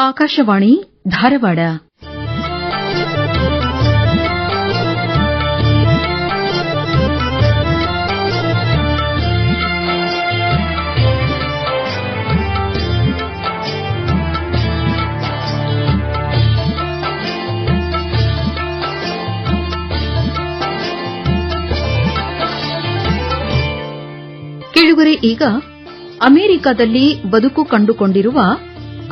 ಆಕಾಶವಾಣಿ ಧಾರವಾಡ. ಕೇಳುಗರೆ, ಈಗ ಅಮೆರಿಕದಲ್ಲಿ ಬದುಕು ಕಂಡುಕೊಂಡಿರುವ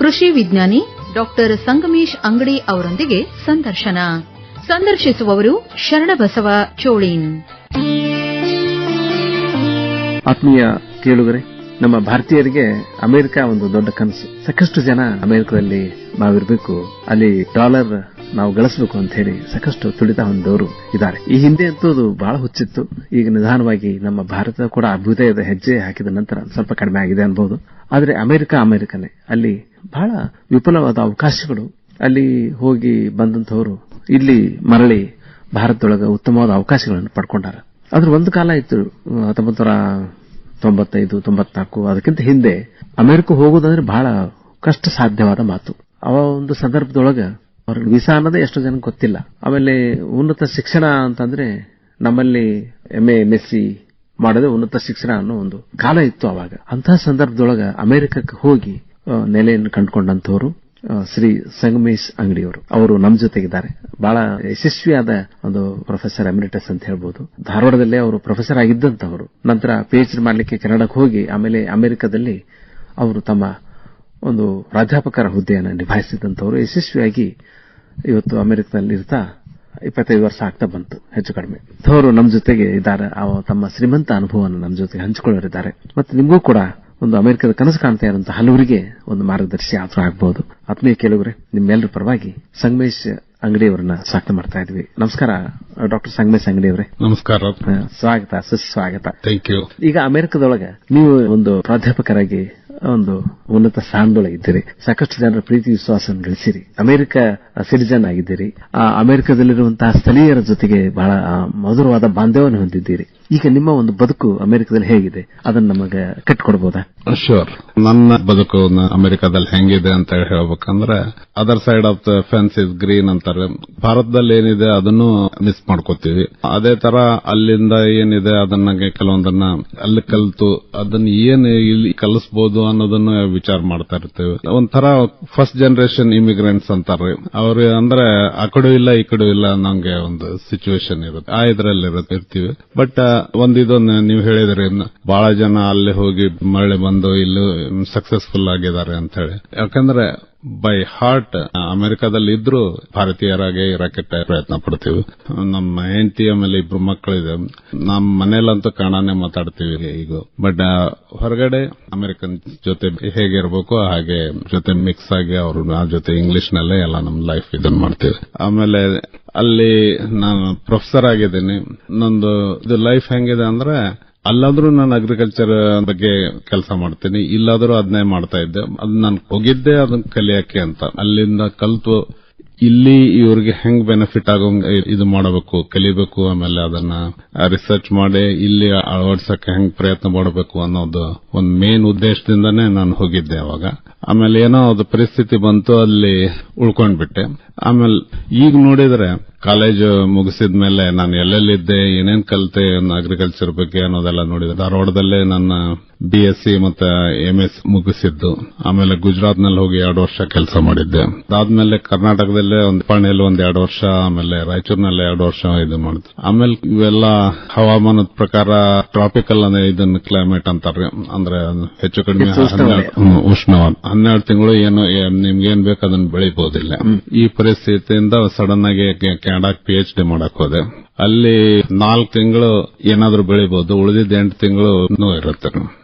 ಕೃಷಿ ವಿಜ್ಞಾನಿ ಡಾಕ್ಟರ್ ಸಂಗಮೇಶ್ ಅಂಗಡಿ ಅವರೊಂದಿಗೆ ಸಂದರ್ಶಿಸುವವರು ಶರಣಬಸವ ಚೋಳೀನ್. ಆತ್ಮೀಯ ಕೇಳುಗರೆ, ನಮ್ಮ ಭಾರತೀಯರಿಗೆ ಅಮೆರಿಕ ಒಂದು ದೊಡ್ಡ ಕನಸು. ಸಾಕಷ್ಟು ಜನ ಅಮೆರಿಕದಲ್ಲಿ ನಾವಿರಬೇಕು, ಅಲ್ಲಿ ಡಾಲರ್ ನಾವು ಗಳಿಸಬೇಕು ಅಂತ ಹೇಳಿ ಸಾಕಷ್ಟು ತುಡಿತ ಹೊಂದವರು ಇದ್ದಾರೆ. ಈ ಹಿಂದೆ ಅಂತೂ ಅದು ಬಹಳ ಹುಚ್ಚಿತ್ತು. ಈಗ ನಿಧಾನವಾಗಿ ನಮ್ಮ ಭಾರತ ಕೂಡ ಅಭ್ಯುದಯದ ಹೆಜ್ಜೆ ಹಾಕಿದ ನಂತರ ಸ್ವಲ್ಪ ಕಡಿಮೆ ಆಗಿದೆ ಅನ್ಬಹುದು. ಆದರೆ ಅಮೆರಿಕನೇ, ಅಲ್ಲಿ ಬಹಳ ವಿಪುಲವಾದ ಅವಕಾಶಗಳು. ಅಲ್ಲಿ ಹೋಗಿ ಬಂದಂತವರು ಇಲ್ಲಿ ಮರಳಿ ಭಾರತದೊಳಗ ಉತ್ತಮವಾದ ಅವಕಾಶಗಳನ್ನು ಪಡ್ಕೊಂಡಾರ. ಅದ್ರ ಒಂದು ಕಾಲ ಇತ್ತು 1995-94, ಅದಕ್ಕಿಂತ ಹಿಂದೆ ಅಮೆರಿಕ ಹೋಗುವುದಂದ್ರೆ ಬಹಳ ಕಷ್ಟ ಸಾಧ್ಯವಾದ ಮಾತು. ಅವ ಒಂದು ಸಂದರ್ಭದೊಳಗ ಅವ್ರಿಗೆ ವೀಸಾ ಅನ್ನೋದೇ ಎಷ್ಟು ಜನಕ್ಕೆ ಗೊತ್ತಿಲ್ಲ. ಆಮೇಲೆ ಉನ್ನತ ಶಿಕ್ಷಣ ಅಂತಂದ್ರೆ ನಮ್ಮಲ್ಲಿ MA MSc ಮಾಡೋದೇ ಉನ್ನತ ಶಿಕ್ಷಣ ಅನ್ನೋ ಒಂದು ಕಾಲ ಇತ್ತು ಅವಾಗ. ಅಂತಹ ಸಂದರ್ಭದೊಳಗ ಅಮೆರಿಕಕ್ಕೆ ಹೋಗಿ ನೆಲೆಯನ್ನು ಕಂಡುಕೊಂಡಂತವರು ಶ್ರೀ ಸಂಗಮೇಶ್ ಅಂಗಡಿಯವರು. ಅವರು ನಮ್ಮ ಜೊತೆಗಿದ್ದಾರೆ. ಬಹಳ ಯಶಸ್ವಿಯಾದ ಒಂದು ಪ್ರೊಫೆಸರ್ ಎಮಿರಿಟಸ್ ಅಂತ ಹೇಳ್ಬೋದು. ಧಾರವಾಡದಲ್ಲೇ ಅವರು ಪ್ರೊಫೆಸರ್ ಆಗಿದ್ದಂತವರು. ನಂತರ PhD ಮಾಡಲಿಕ್ಕೆ ಕೆನಡಾಕ್ಕೆ ಹೋಗಿ ಆಮೇಲೆ ಅಮೆರಿಕದಲ್ಲಿ ಅವರು ತಮ್ಮ ಒಂದು ಪ್ರಾಧ್ಯಾಪಕರ ಹುದ್ದೆಯನ್ನು ನಿಭಾಯಿಸಿದಂತವರು. ಯಶಸ್ವಿಯಾಗಿ ಇವತ್ತು ಅಮೆರಿಕದಲ್ಲಿ ಇರ್ತಾ 25 ವರ್ಷ ಆಗ್ತಾ ಬಂತು ಹೆಚ್ಚು ಕಡಿಮೆ. ಅವರು ನಮ್ಮ ಜೊತೆಗೆ ಇದ್ದಾರೆ. ತಮ್ಮ ಶ್ರೀಮಂತ ಅನುಭವವನ್ನು ನಮ್ಮ ಜೊತೆಗೆ ಹಂಚಿಕೊಳ್ಳರಿದ್ದಾರೆ. ಮತ್ತೆ ನಿಮಗೂ ಕೂಡ ಒಂದು ಅಮೆರಿಕದ ಕನಸು ಕಾಣ್ತಾ ಇರುವಂತಹ ಹಲವರಿಗೆ ಒಂದು ಮಾರ್ಗದರ್ಶಿ ಆದರೂ ಆಗಬಹುದು. ಆತ್ಮೀಯ ಕೇಳುಗರೆ, ನಿಮ್ಮೆಲ್ಲರ ಪರವಾಗಿ ಸಂಗಮೇಶ್ ಅಂಗಡಿಯವರನ್ನ ಸ್ವಾಗತ ಮಾಡ್ತಾ ಇದ್ವಿ. ನಮಸ್ಕಾರ ಡಾಕ್ಟರ್ ಸಂಗಮೇಶ್ ಅಂಗಡಿಯವರೇ. ನಮಸ್ಕಾರ. ಸ್ವಾಗತ, ಸುಸ್ವಾಗತ. Thank you. ಈಗ ಅಮೆರಿಕದೊಳಗ ನೀವು ಒಂದು ಪ್ರಾಧ್ಯಾಪಕರಾಗಿ ಒಂದು ಉನ್ನತ ಸ್ಥಾನದೊಳಗೆ ಇದ್ದೀರಿ. ಸಾಕಷ್ಟು ಜನರ ಪ್ರೀತಿ ವಿಶ್ವಾಸವನ್ನು ಗಳಿಸಿರಿ. ಅಮೆರಿಕ ಸಿಟಿಜನ್ ಆಗಿದ್ದೀರಿ. ಆ ಅಮೆರಿಕದಲ್ಲಿರುವಂತಹ ಸ್ಥಳೀಯರ ಜೊತೆಗೆ ಬಹಳ ಮಧುರವಾದ ಬಾಂಧವ್ಯವನ್ನು ಹೊಂದಿದ್ದೀರಿ. ಈಗ ನಿಮ್ಮ ಒಂದು ಬದುಕು ಅಮೆರಿಕದಲ್ಲಿ ಹೇಗಿದೆ, ಅದನ್ನು ನಮಗೆ ಕಟ್ಟಿಕೊಡಬಹುದಾ? ಶೋರ್. ನನ್ನ ಬದುಕು ಅಮೆರಿಕದಲ್ಲಿ ಹೆಂಗಿದೆ ಅಂತ ಹೇಳ್ಬೇಕಂದ್ರೆ, other side of the fence is green ಅಂತಾರೆ. ಭಾರತದಲ್ಲಿ ಏನಿದೆ ಅದನ್ನು ಮಿಸ್ ಮಾಡ್ಕೋತೀವಿ. ಅದೇ ತರ ಅಲ್ಲಿಂದ ಏನಿದೆ ಅದನ್ನ ಕೆಲವೊಂದನ್ನ ಅಲ್ಲಿ ಕಲಿತು ಅದನ್ನ ಏನು ಇಲ್ಲಿ ಕಲಿಸಬಹುದು ಅನ್ನೋದನ್ನು ವಿಚಾರ ಮಾಡ್ತಾ ಇರ್ತೇವೆ. ಒಂಥರ ಫಸ್ಟ್ ಜನರೇಷನ್ ಇಮಿಗ್ರೆಂಟ್ಸ್ ಅಂತಾರೆ ಅವ್ರು. ಅಂದ್ರೆ ಆ ಕಡೆ ಇಲ್ಲ ಈ ಕಡೆ ಇಲ್ಲ ನಂಗೆ ಒಂದು ಸಿಚುವೇಶನ್ ಇರುತ್ತೆ, ಆ ಇದ್ರಲ್ಲಿ ಇರ್ತೀವಿ. ಬಟ್ ಒಂದಿದೊಂದು ನೀವು ಹೇಳಿದ್ರಿ, ಬಹಳ ಜನ ಅಲ್ಲಿ ಹೋಗಿ ಮರಳಿ ಬಂದು ಇಲ್ಲಿ ಸಕ್ಸಸ್ಫುಲ್ ಆಗಿದ್ದಾರೆ ಅಂತ ಹೇಳಿ. ಯಾಕಂದ್ರೆ ಬೈ ಹಾರ್ಟ್ ಅಮೆರಿಕದಲ್ಲಿ ಇದ್ರು ಭಾರತೀಯರಾಗಿ ಇರಕ್ಕೆ ಪ್ರಯತ್ನ ಪಡ್ತೀವಿ. ನಮ್ಮ ಹೆಂಡತಿ ಆಮೇಲೆ 2 ಮಕ್ಕಳಿದೆ. ನಮ್ಮ ಮನೇಲಂತೂ ಕನ್ನಡನೇ ಮಾತಾಡ್ತೀವಿ ಈಗ. ಬಟ್ ಹೊರಗಡೆ ಅಮೆರಿಕನ್ ಜೊತೆ ಹೇಗಿರ್ಬೇಕು ಹಾಗೆ ಜೊತೆ ಮಿಕ್ಸ್ ಆಗಿ ಅವ್ರ ಜೊತೆ ಇಂಗ್ಲಿಷ್ ನಲ್ಲೇ ಎಲ್ಲ ನಮ್ ಲೈಫ್ ಇದನ್ನ ಮಾಡ್ತೀವಿ. ಆಮೇಲೆ ಅಲ್ಲಿ ನಾನು ಪ್ರೊಫೆಸರ್ ಆಗಿದ್ದೀನಿ. ನಂದು ಇದು ಲೈಫ್ ಹೆಂಗಿದೆ ಅಂದ್ರೆ, ಅಲ್ಲಾದ್ರೂ ನಾನು ಅಗ್ರಿಕಲ್ಚರ್ ಬಗ್ಗೆ ಕೆಲಸ ಮಾಡ್ತೀನಿ, ಇಲ್ಲಾದ್ರೂ ಅದನ್ನೇ ಮಾಡ್ತಾ ಇದ್ದೆ. ಅದು ನಾನು ಹೋಗಿದ್ದೆ ಅದನ್ನ ಕಲಿಯಕ್ಕೆ ಅಂತ. ಅಲ್ಲಿಂದ ಕಲ್ತು ಇಲ್ಲಿ ಇವ್ರಿಗೆ ಹೆಂಗ್ ಬೆನಿಫಿಟ್ ಆಗೋಂಗ್ ಇದು ಮಾಡಬೇಕು, ಕಲಿಬೇಕು. ಆಮೇಲೆ ಅದನ್ನ ರಿಸರ್ಚ್ ಮಾಡಿ ಇಲ್ಲಿ ಅಳವಡಿಸಕ್ಕೆ ಹೆಂಗ್ ಪ್ರಯತ್ನ ಮಾಡಬೇಕು ಅನ್ನೋದು ಒಂದು ಮೇನ್ ಉದ್ದೇಶದಿಂದಾನೇ ನಾನು ಹೋಗಿದ್ದೆ ಅವಾಗ. ಆಮೇಲೆ ಏನೋ ಅದು ಪರಿಸ್ಥಿತಿ ಬಂತು, ಅಲ್ಲಿ ಉಳ್ಕೊಂಡ್ಬಿಟ್ಟೆ. ಆಮೇಲೆ ಈಗ ನೋಡಿದ್ರೆ ಕಾಲೇಜ್ ಮುಗಿಸಿದ್ಮೇಲೆ ನಾನು ಎಲ್ಲೆಲ್ಲಿದ್ದೆ, ಏನೇನ್ ಕಲಿತೆ ಅಗ್ರಿಕಲ್ಚರ್ ಬಗ್ಗೆ ಅನ್ನೋದೆಲ್ಲ ನೋಡಿದೆ. ಧಾರವಾಡದಲ್ಲೇ ನನ್ನ BSc ಮತ್ತೆ MS ಮುಗಿಸಿದ್ದು. ಆಮೇಲೆ ಗುಜರಾತ್ ನಲ್ಲಿ ಹೋಗಿ 2 ವರ್ಷ ಕೆಲಸ ಮಾಡಿದ್ದೆ. ಅದಾದ್ಮೇಲೆ ಕರ್ನಾಟಕದಲ್ಲೇ ಪಾಣಿಯಲ್ಲಿ 2 ವರ್ಷ, ಆಮೇಲೆ ರಾಯಚೂರಿನಲ್ಲಿ 2 ವರ್ಷ ಇದು ಮಾಡಿದ್ದೆ. ಆಮೇಲೆ ಇವೆಲ್ಲ ಹವಾಮಾನದ ಪ್ರಕಾರ ಟ್ರಾಪಿಕಲ್ ಅಂದ್ರೆ ಇದನ್ನ ಕ್ಲೈಮೇಟ್ ಅಂತಾರೆ. ಅಂದ್ರೆ ಹೆಚ್ಚು ಕಡಿಮೆ ಉಷ್ಣವಾದ 12 ತಿಂಗಳು ಏನು ನಿಮ್ಗೇನ್ ಬೇಕು ಅದನ್ನ ಬೆಳಿಬಹುದಿಲ್ಲ. ಈ ಪರಿಸ್ಥಿತಿಯಿಂದ ಸಡನ್ ಆಗಿ ಕೆನಡಾಕ್ PhD ಮಾಡಕ್ ಹೋದೆ. ಅಲ್ಲಿ 4 ತಿಂಗಳು ಏನಾದ್ರೂ ಬೆಳಿಬಹುದು, ಉಳಿದಿದ್ದ 8 ತಿಂಗಳು ಇರುತ್ತೆ,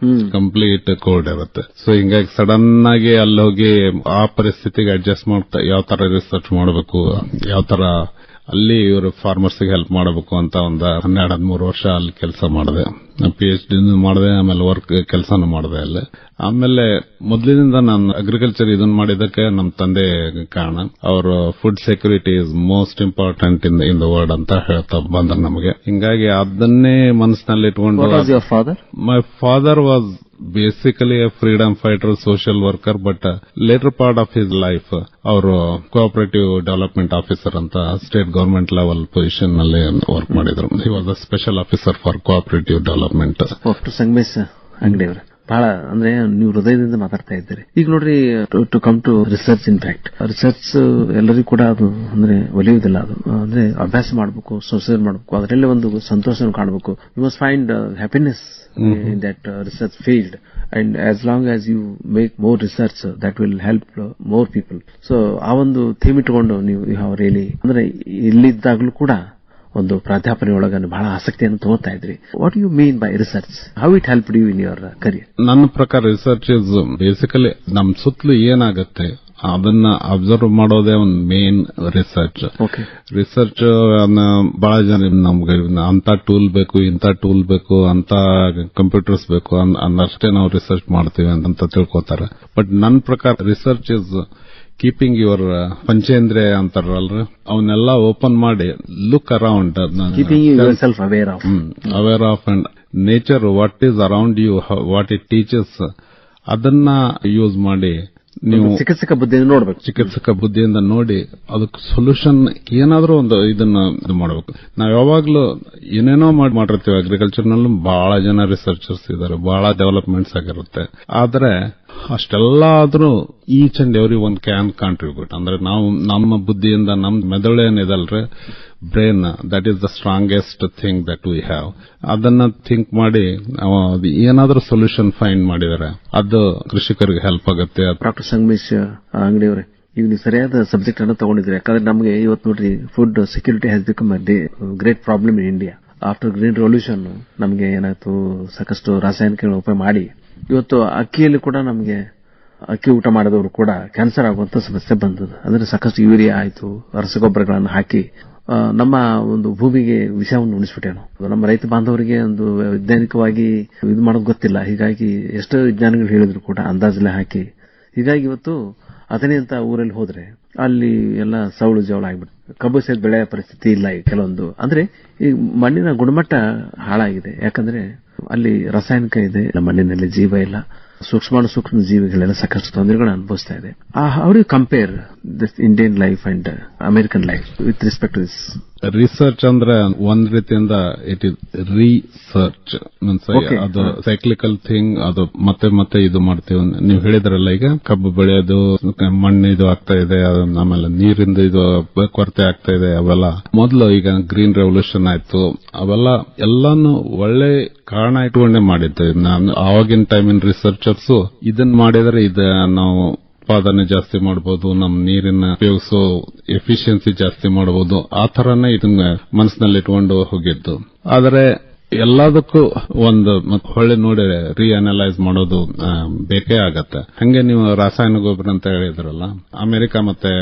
ಕಂಪ್ಲೀಟ್ ಕೋಲ್ಡ್ ಇರುತ್ತೆ. ಸೊ ಹಿಂಗಾಗಿ ಸಡನ್ ಆಗಿ ಅಲ್ಲಿ ಹೋಗಿ ಆ ಪರಿಸ್ಥಿತಿಗೆ ಅಡ್ಜಸ್ಟ್ ಮಾಡ್ತಾ ಯಾವ ತರ ರಿಸರ್ಚ್ ಮಾಡಬೇಕು, ಯಾವ ತರ ಅಲ್ಲಿ ಇವರು ಫಾರ್ಮರ್ಸ್ಗೆ ಹೆಲ್ಪ್ ಮಾಡಬೇಕು ಅಂತ ಒಂದು 12-13 ವರ್ಷ ಅಲ್ಲಿ ಕೆಲಸ ಮಾಡಿದೆ. PhD ಮಾಡಿದೆ, ಆಮೇಲೆ ವರ್ಕ್ ಕೆಲಸನೂ ಮಾಡಿದೆ ಅಲ್ಲಿ. ಆಮೇಲೆ ಮೊದಲಿನಿಂದ ನಾನು ಅಗ್ರಿಕಲ್ಚರ್ ಇದನ್ನ ಮಾಡಿದಕ್ಕೆ ನಮ್ಮ ತಂದೆ ಕಾರಣ. ಅವರು food security is most important in the world ಅಂತ ಹೇಳ್ತಾ ಬಂದ್ರು ನಮಗೆ. ಹಿಂಗಾಗಿ ಅದನ್ನೇ ಮನಸ್ಸಿನಲ್ಲಿ ಇಟ್ಕೊಂಡು. My father was basically A freedom fighter, social worker, but later part of his life ಅವರು ಕೋಆಪರೇಟಿವ್ ಡೆವಲಪ್ಮೆಂಟ್ ಆಫೀಸರ್ ಅಂತ ಸ್ಟೇಟ್ ಗವರ್ಮೆಂಟ್ ಲೆವೆಲ್ ಪೊಸಿಷನ್ ನಲ್ಲಿ ವರ್ಕ್ ಮಾಡಿದ್ರು. He was a special officer for cooperative development. Doctor Sangamesh ಅಂಗಡಿ ಅವರ ಬಹಳ ಅಂದ್ರೆ ನೀವು ಹೃದಯದಿಂದ ಮಾತಾಡ್ತಾ ಇದ್ದೀರಿ. ಈಗ ನೋಡ್ರಿ, to come to research, in fact research ಎಲ್ಲರಿಗೂ ಕೂಡ ಅದು ಅಂದ್ರೆ ಒಲಿಯುವುದಿಲ್ಲ. ಅದು ಅಂದ್ರೆ ಅಭ್ಯಾಸ ಮಾಡಬೇಕು, ಸಂಶೋಧನೆ ಮಾಡಬೇಕು, ಅದರಲ್ಲಿ ಒಂದು ಸಂತೋಷ ಕಾಣಬೇಕು. You must find happiness in that research field, and as long as you make more research, that will help more people. So ಆ ಒಂದು ಥೀಮ್ ಇಟ್ಕೊಂಡು ನೀವು ರಿಯಲಿ ಅಂದ್ರೆ ಇಲ್ಲಿದ್ದಾಗಲೂ ಕೂಡ ಒಂದು ಪ್ರಾಧ್ಯಾಪನೆಯೊಳಗ ಬಹಳ ಆಸಕ್ತಿಯನ್ನು ತಗೋತಾ ಇದ್ರಿ. What you mean by research? How it help you in your career? ನನ್ನ ಪ್ರಕಾರ ರಿಸರ್ಚ್ ಇಸ್ ಬೇಸಿಕಲಿ ನಮ್ ಸುತ್ತಲೂ ಏನಾಗುತ್ತೆ ಅದನ್ನ ಅಬ್ಸರ್ವ್ ಮಾಡೋದೇ ಒಂದು ಮೇನ್ ರಿಸರ್ಚ್. ರಿಸರ್ಚ್ ಬಹಳ ಜನ ನಮ್ಗೆ ಅಂತ ಟೂಲ್ ಬೇಕು, ಇಂಥ ಟೂಲ್ ಬೇಕು, ಅಂತ ಕಂಪ್ಯೂಟರ್ಸ್ ಬೇಕು ಅನ್ನಷ್ಟೇ ನಾವು ರಿಸರ್ಚ್ ಮಾಡ್ತೀವಿ ಅಂತ ತಿಳ್ಕೊತಾರೆ. ಬಟ್ ನನ್ನ ಪ್ರಕಾರ ರಿಸರ್ಚ್ ಇಸ್ ಕೀಪಿಂಗ್ ಯುವರ್ ಪಂಚೇಂದ್ರಿಯ ಅಂತಾರಲ್ರಿ, ಅವನ್ನೆಲ್ಲ ಓಪನ್ ಮಾಡಿ look around, aware of and nature, what is around you, what it teaches, ಅದನ್ನ ಯೂಸ್ ಮಾಡಿ ನೀವು ಚಿಕಿತ್ಸಕ ಬುದ್ಧಿಯಿಂದ ನೋಡಬೇಕು. ಚಿಕಿತ್ಸಕ ಬುದ್ಧಿಯಿಂದ ನೋಡಿ ಅದಕ್ಕೆ ಸೊಲ್ಯೂಷನ್ ಏನಾದ್ರೂ ಒಂದು ಇದನ್ನ ಇದು ಮಾಡಬೇಕು. ನಾವ್ ಯಾವಾಗ್ಲೂ ಏನೇನೋ ಮಾಡಿರ್ತೀವಿ. ಅಗ್ರಿಕಲ್ಚರ್ ನಲ್ಲೂ ಬಹಳ ಜನ ರಿಸರ್ಚರ್ಸ್ ಇದ್ದಾರೆ, ಬಹಳ ಡೆವಲಪ್ಮೆಂಟ್ಸ್ ಆಗಿರುತ್ತೆ. ಆದ್ರೆ ಅಷ್ಟೆಲ್ಲ ಆದ್ರೂ each and every one can contribute. ಅಂದ್ರೆ ನಾವು ನಮ್ಮ ಬುದ್ಧಿಯಿಂದ ನಮ್ ಮೆದುಳು ಏನಿದಲ್ರಿ, brain, that is the strongest thing that we have. ಅದನ್ನ ಥಿಂಕ್ ಮಾಡಿ ಏನಾದ್ರೂ ಸೊಲ್ಯೂಷನ್ ಫೈಂಡ್ ಮಾಡಿದರೆ ಅದು ಕೃಷಿಕರಿಗೆ ಹೆಲ್ಪ್ ಆಗುತ್ತೆ. ಡಾಕ್ಟರ್ ಸಂಗಮೇಶ್ ಅಂಗಡಿ ಅವರೇ, ಈಗ ನೀವು ಸರಿಯಾದ ಸಬ್ಜೆಕ್ಟ್ ಅನ್ನು ತಗೊಂಡಿದ್ರಿ. ಯಾಕಂದ್ರೆ ನಮಗೆ ಇವತ್ತು ನೋಡ್ರಿ, food security has become a great problem in India. After green revolution ನಮಗೆ ಏನಾಯ್ತು, ಸಾಕಷ್ಟು ರಾಸಾಯನಿಕಗಳನ್ನು ಉಪಯೋಗ ಮಾಡಿ ಇವತ್ತು ಅಕ್ಕಿಯಲ್ಲಿ ಕೂಡ ನಮಗೆ ಅಕ್ಕಿ ಊಟ ಮಾಡಿದವರು ಕೂಡ ಕ್ಯಾನ್ಸರ್ ಆಗುವಂತ ಸಮಸ್ಯೆ ಬಂದದ. ಅಂದ್ರೆ ಸಾಕಷ್ಟು ಯೂರಿಯಾ ಆಯಿತು, ರಸಗೊಬ್ಬರಗಳನ್ನು ಹಾಕಿ ನಮ್ಮ ಒಂದು ಭೂಮಿಗೆ ವಿಷವನ್ನು ಉಣಿಸ್ಬಿಟ್ಟೇನು. ನಮ್ಮ ರೈತ ಬಾಂಧವರಿಗೆ ಒಂದು ವೈಜ್ಞಾನಿಕವಾಗಿ ಇದು ಮಾಡೋದು ಗೊತ್ತಿಲ್ಲ. ಹೀಗಾಗಿ ಎಷ್ಟೋ ವಿಜ್ಞಾನಿಗಳು ಹೇಳಿದ್ರು ಕೂಡ ಅಂದಾಜಲ್ಲೇ ಹಾಕಿ, ಹೀಗಾಗಿ ಇವತ್ತು ಅದನ್ನೇ ಅಂತ ಊರಲ್ಲಿ ಹೋದ್ರೆ ಅಲ್ಲಿ ಎಲ್ಲ ಸೌಳು ಜವಳ ಆಗ್ಬಿಟ್ಟು ಕಬ್ಬು ಸಹಿತ ಬೆಳೆಯ ಪರಿಸ್ಥಿತಿ ಇಲ್ಲ. ಕೆಲವೊಂದು ಅಂದ್ರೆ ಈ ಮಣ್ಣಿನ ಗುಣಮಟ್ಟ ಹಾಳಾಗಿದೆ. ಯಾಕಂದ್ರೆ ಅಲ್ಲಿ ರಾಸಾಯನಿಕ ಇದೆ, ಮಣ್ಣಿನಲ್ಲಿ ಜೀವ ಇಲ್ಲ, ಸೂಕ್ಷ್ಮ ಜೀವಿಗಳೆಲ್ಲ ಸಾಕಷ್ಟು ತೊಂದರೆಗಳನ್ನು ಅನುಭವಿಸ್ತಾ ಇದೆ. How do you compare this Indian life and American life with respect to this? Research ಅಂದ್ರೆ ಒಂದ್ ರೀತಿಯಿಂದ ಇಟ್ ಇಸ್ ರಿಸರ್ಚ್ ಮೀನ್ಸ್ ಅದು ಸೈಕ್ಲಿಕಲ್ ಥಿಂಗ್. ಅದು ಮತ್ತೆ ಮತ್ತೆ ಇದು ಮಾಡ್ತೀವಿ. ನೀವು ಹೇಳಿದ್ರಲ್ಲ, ಈಗ ಕಬ್ಬು ಬೆಳೆಯೋದು, ಮಣ್ಣು ಇದು ಆಗ್ತಾ ಇದೆ, ಆಮೇಲೆ ನೀರಿಂದ ಇದು ಕೊರತೆ ಆಗ್ತಾ ಇದೆ, ಅವೆಲ್ಲ ಮೊದಲು ಈಗ ಗ್ರೀನ್ ರೆವಲ್ಯೂಷನ್ ಆಯ್ತು, ಅವೆಲ್ಲ ಎಲ್ಲಾನು ಒಳ್ಳೆ ಕಾರಣ ಇಟ್ಕೊಂಡೇ ಮಾಡಿದ್ದೆ. ಆವಾಗಿನ ಟೈಮಿನ ರಿಸರ್ಚರ್ಸ್ ಇದನ್ನ ಮಾಡಿದ್ರೆ ಇದು ನಾವು ಉತ್ಪಾದನೆ ಜಾಸ್ತಿ ಮಾಡಬಹುದು, ನಮ್ಮ ನೀರಿನ ಉಪಯೋಗಿಸೋ ಎಫಿಷಿಯನ್ಸಿ ಜಾಸ್ತಿ ಮಾಡಬಹುದು, ಆ ತರನೇ ಇದನ್ನ ಮನಸ್ಸಿನಲ್ಲಿ ಇಟ್ಕೊಂಡು ಹೋಗಿದ್ದು. ಆದರೆ ಎಲ್ಲದಕ್ಕೂ ಒಂದು ಹೊಳ್ಳಿ ನೋಡಿ ರೀಅನಲೈಸ್ ಮಾಡೋದು ಬೇಕೇ ಆಗತ್ತೆ. ಹಂಗೆ ನೀವು ರಾಸಾಯನಿಕ ಗೊಬ್ಬರ ಅಂತ ಹೇಳಿದ್ರಲ್ಲ, ಅಮೆರಿಕ ಮತ್ತೆ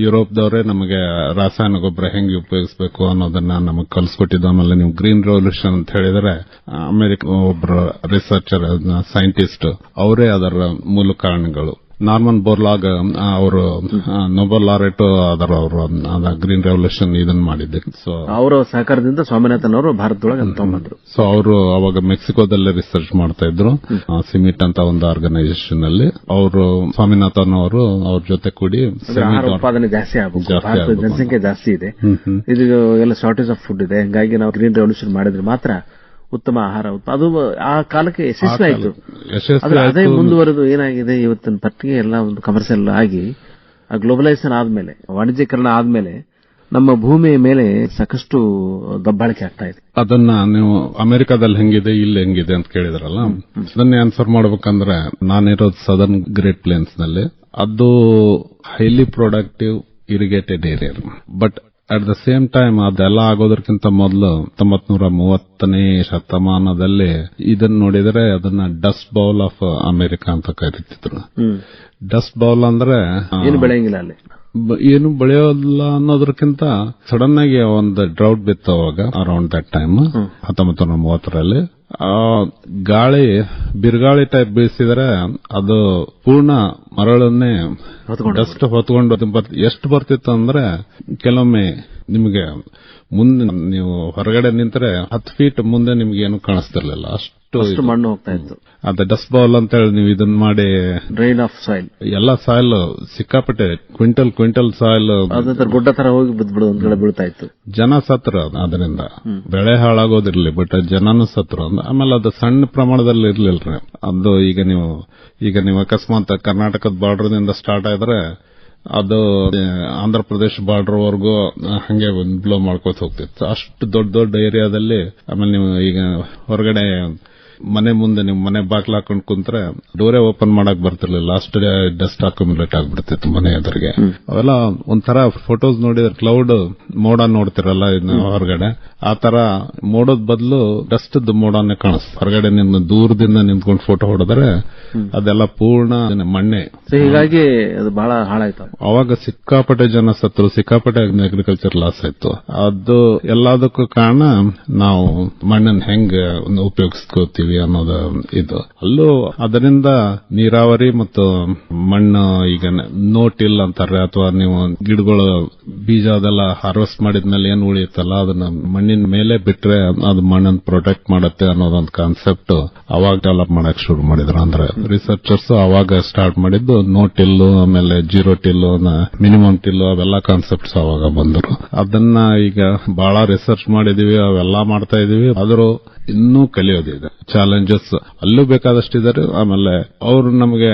ಯುರೋಪ್ದವರೇ ನಮಗೆ ರಾಸಾಯನಿಕ ಗೊಬ್ಬರ ಹೆಂಗೆ ಉಪಯೋಗಿಸಬೇಕು ಅನ್ನೋದನ್ನ ನಮಗೆ ಕಲಿಸ್ಕೊಟ್ಟಿದ್ದು. ಆಮೇಲೆ ನೀವು ಗ್ರೀನ್ ರೆವಲ್ಯೂಷನ್ ಅಂತ ಹೇಳಿದ್ರೆ ಅಮೆರಿಕ ಒಬ್ಬರು ರಿಸರ್ಚರ್, ಸೈಂಟಿಸ್ಟ್, ಅವರೇ ಅದರ ಮೂಲ ಕಾರಣಗಳು. ನಾರ್ಮನ್ ಬೋರ್ಲಾಗ್ ಅವರು ನೊಬೆಲ್ ಲಾರೆಟ್ ಅದರ ಅವರು ಗ್ರೀನ್ ರೆವಲ್ಯೂಷನ್ ಇದನ್ನ ಮಾಡಿದ್ದೆ. ಸೊ ಅವರ ಸಹಕಾರದಿಂದ ಸ್ವಾಮಿನಾಥನ್ ಅವರು ಭಾರತದೊಳಗೆ ತಗೊಂಡ್ಬಂದ್ರು. ಸೊ ಅವರು ಅವಾಗ ಮೆಕ್ಸಿಕೋದಲ್ಲೇ ರಿಸರ್ಚ್ ಮಾಡ್ತಾ ಇದ್ರು, ಸಿಮಿಟ್ ಅಂತ ಒಂದು ಆರ್ಗನೈಸೇಷನ್ ಅಲ್ಲಿ. ಅವರು ಸ್ವಾಮಿನಾಥನ್ ಅವರು ಅವ್ರ ಜೊತೆ ಕೂಡಿ ಉತ್ಪಾದನೆ ಜಾಸ್ತಿ ಆಗಬೇಕು, ಭಾರತದ ಜನಸಂಖ್ಯೆ ಜಾಸ್ತಿ ಇದೆ, ಇದು ಎಲ್ಲ ಶಾರ್ಟೇಜ್ ಆಫ್ ಫುಡ್ ಇದೆ, ಹೀಗಾಗಿ ನಾವು ಗ್ರೀನ್ ರೆವಲ್ಯೂಷನ್ ಮಾಡಿದ್ರೆ ಮಾತ್ರ ಉತ್ತಮ ಆಹಾರ ಅದು ಆ ಕಾಲಕ್ಕೆ ಯಶಸ್ವಿ ಆಯಿತು. ಅದೇ ಮುಂದುವರೆದು ಏನಾಗಿದೆ, ಇವತ್ತಿನ ಪಟ್ಟಿಗೆ ಎಲ್ಲ ಒಂದು ಕಮರ್ಷಿಯಲ್ ಆಗಿ ಗ್ಲೋಬಲೈಸೇಷನ್ ಆದ್ಮೇಲೆ, ವಾಣಿಜ್ಯೀಕರಣ ಆದ್ಮೇಲೆ ನಮ್ಮ ಭೂಮಿಯ ಮೇಲೆ ಸಾಕಷ್ಟು ದಬ್ಬಾಳಿಕೆ ಆಗ್ತಾ ಇದೆ. ಅದನ್ನ ನೀವು ಅಮೆರಿಕಾದಲ್ಲಿ ಹೆಂಗಿದೆ, ಇಲ್ಲಿ ಹೆಂಗಿದೆ ಅಂತ ಕೇಳಿದ್ರಲ್ಲ, ಅದನ್ನೇ ಆನ್ಸರ್ ಮಾಡ್ಬೇಕಂದ್ರೆ ನಾನಿರೋದು ಸದರ್ನ್ ಗ್ರೇಟ್ ಪ್ಲೇನ್ಸ್ ನಲ್ಲಿ. ಅದು highly productive irrigated area. But at the same time ಅದೆಲ್ಲ ಆಗೋದಕ್ಕಿಂತ ಮೊದಲು 1930ನೇ ಶತಮಾನದಲ್ಲಿ ಇದನ್ನ ನೋಡಿದ್ರೆ ಅದನ್ನ ಡಸ್ಟ್ ಬೌಲ್ ಆಫ್ ಅಮೆರಿಕ ಅಂತ ಕರೀತಿದ್ರು. ಡಸ್ಟ್ ಬೌಲ್ ಅಂದ್ರೆ ಏನು ಬೆಳೆಯಂಗಿಲ್ಲ ಅಲ್ಲಿ, ಏನು ಬೆಳೆಯೋದಿಲ್ಲ ಅನ್ನೋದಕ್ಕಿಂತ ಸಡನ್ ಆಗಿ ಒಂದು ಡ್ರೌಟ್ ಬಿತ್ತು ಅವಾಗ ಅರೌಂಡ್ ದಟ್ ಟೈಮ್ 1930ರಲ್ಲಿ. ಗಾಳಿ ಬಿರುಗಾಳಿ ಟೈಪ್ ಬೀಸಿದ್ರೆ ಅದು ಪೂರ್ಣ ಮರಳನ್ನೇ ಡಸ್ಟ್ ಹೊತ್ಕೊಂಡು ಎಷ್ಟು ಬರ್ತಿತ್ತು ಅಂದ್ರೆ ಕೆಲವೊಮ್ಮೆ ನಿಮಗೆ ಮುಂದೆ ನೀವು ಹೊರಗಡೆ ನಿಂತರೆ 10 ಫೀಟ್ ಮುಂದೆ ನಿಮ್ಗೆ ಏನು ಕಾಣಿಸ್ತಿರ್ಲಿಲ್ಲ, ಅಷ್ಟು ಮಣ್ಣು ಹೋಗ್ತಾ ಇತ್ತು. ಅದ ಡಸ್ಟ್ ಬೌಲ್ ಅಂತ ಹೇಳಿ ನೀವು ಇದನ್ನ ಮಾಡಿ ಡ್ರೈನ್ ಆಫ್ ಸಾಯಿಲ್, ಎಲ್ಲ ಸಾಯಿಲ್ ಸಿಕ್ಕಾಪಟ್ಟೆ ಕ್ವಿಂಟಲ್ ಸಾಯಿಲ್ ಅದಂತರ ಗುಡ್ಡ ತರ ಹೋಗಿ ಬಿದ್ಬಿಡು ಒಂದ್ ಕಡೆ ಬೀಳ್ತಾ ಇತ್ತು. ಜನ ಸತ್ರ ಅದರಿಂದ, ಬೆಳೆ ಹಾಳಾಗೋದಿರ್ಲಿ ಬಟ್ ಜನನು ಸತ್ರು. ಆಮೇಲೆ ಅದು ಸಣ್ಣ ಪ್ರಮಾಣದಲ್ಲಿ ಇರ್ಲಿಲ್ರಿ ಅದು. ಈಗ ನೀವು ಅಕಸ್ಮಾತ್ ಕರ್ನಾಟಕದ ಬಾರ್ಡರ್ನಿಂದ ಸ್ಟಾರ್ಟ್ ಆದ್ರೆ ಅದು ಆಂಧ್ರ ಪ್ರದೇಶ ಬಾರ್ಡರ್ ವರೆಗೂ ಹಂಗೆ ಬ್ಲೋ ಮಾಡ್ಕೋತ ಹೋಗ್ತಿತ್ತು, ಅಷ್ಟು ದೊಡ್ಡ ಏರಿಯಾದಲ್ಲಿ. ಆಮೇಲೆ ನೀವು ಈಗ ಹೊರಗಡೆ ಮನೆ ಮುಂದೆ ನೀವು ಮನೆ ಬಾಗ್ಲ ಹಾಕೊಂಡ್ ಕುಂತ್ರೆ ಡೋರೇ ಓಪನ್ ಮಾಡಕ್ ಬರ್ತಿರ್ಲಿಲ್ಲ, ಅಷ್ಟು ಡಸ್ಟ್ ಅಕ್ಯುಮುಲೇಟ್ ಆಗ್ಬಿಡ್ತಿತ್ತು ಮನೆ ಎದುರಿಗೆ. ಅವೆಲ್ಲ ಒಂಥರ ಫೋಟೋಸ್ ನೋಡಿದ್ರೆ ಕ್ಲೌಡ್ ಮೋಡ ನೋಡ್ತಿರಲ್ಲ ಹೊರಗಡೆ, ಆ ತರ ಮೋಡದ ಬದಲು ಡಸ್ಟ್ ಮೋಡನೇ ಕಾಣಿಸ್ತು. ಹೊರಗಡೆ ದೂರದಿಂದ ನಿಂತ್ಕೊಂಡು ಫೋಟೋ ಹೊಡೆದ್ರೆ ಅದೆಲ್ಲ ಪೂರ್ಣ ಮಣ್ಣೆ. ಹೀಗಾಗಿ ಅದು ಬಹಳ ಹಾಳಾಯ್ತು. ಅವಾಗ ಸಿಕ್ಕಾಪಟ್ಟೆ ಜನ ಸತ್ರು, ಸಿಕ್ಕಾಪಟ್ಟೆ ಅಗ್ರಿಕಲ್ಚರ್ ಲಾಸ್ ಆಯ್ತು. ಅದು ಎಲ್ಲದಕ್ಕೂ ಕಾರಣ ನಾವು ಮಣ್ಣನ್ನು ಹೆಂಗ್ ಉಪಯೋಗಿಸ್ಕೋತೀವಿ ಅನ್ನೋದು ಇದು. ಅಲ್ಲೂ ಅದರಿಂದ ನೀರಾವರಿ ಮತ್ತು ಮಣ್ಣು ಈಗ ನೋಟಿಲ್ ಅಂತಾರೆ, ಅಥವಾ ನೀವು ಗಿಡಗಳು ಬೀಜ ಅದೆಲ್ಲ ಹಾರ್ವೆಸ್ಟ್ ಮಾಡಿದ್ಮೇಲೆ ಏನ್ ಉಳಿಯುತ್ತಲ್ಲ ಅದನ್ನ ಮಣ್ಣಿನ ಮೇಲೆ ಬಿಟ್ರೆ ಅದು ಮಣ್ಣನ್ನು ಪ್ರೊಟೆಕ್ಟ್ ಮಾಡುತ್ತೆ ಅನ್ನೋದೊಂದು ಕಾನ್ಸೆಪ್ಟ್ ಅವಾಗ ಡೆವಲಪ್ ಮಾಡಕ್ ಶುರು ಮಾಡಿದ್ರು. ಅಂದ್ರೆ ರಿಸರ್ಚರ್ಸ್ ಅವಾಗ ಸ್ಟಾರ್ಟ್ ಮಾಡಿದ್ದು ನೋ ಟಿಲ್ಲು, ಆಮೇಲೆ ಜೀರೋ ಟಿಲ್ಲು, ಮಿನಿಮಮ್ ಟಿಲ್ಲು, ಅವೆಲ್ಲ ಕಾನ್ಸೆಪ್ಟ್ಸ್ ಅವಾಗ ಬಂದರು. ಅದನ್ನ ಈಗ ಬಹಳ ರಿಸರ್ಚ್ ಮಾಡಿದೀವಿ, ಅವೆಲ್ಲ ಮಾಡ್ತಾ ಇದೀವಿ. ಆದರೂ ಇನ್ನೂ ಕಲಿಯೋದಿದೆ, ಚಾಲೆಂಜಸ್ ಅಲ್ಲೂ ಬೇಕಾದಷ್ಟಿದ್ದಾರೆ. ಆಮೇಲೆ ಅವರು ನಮಗೆ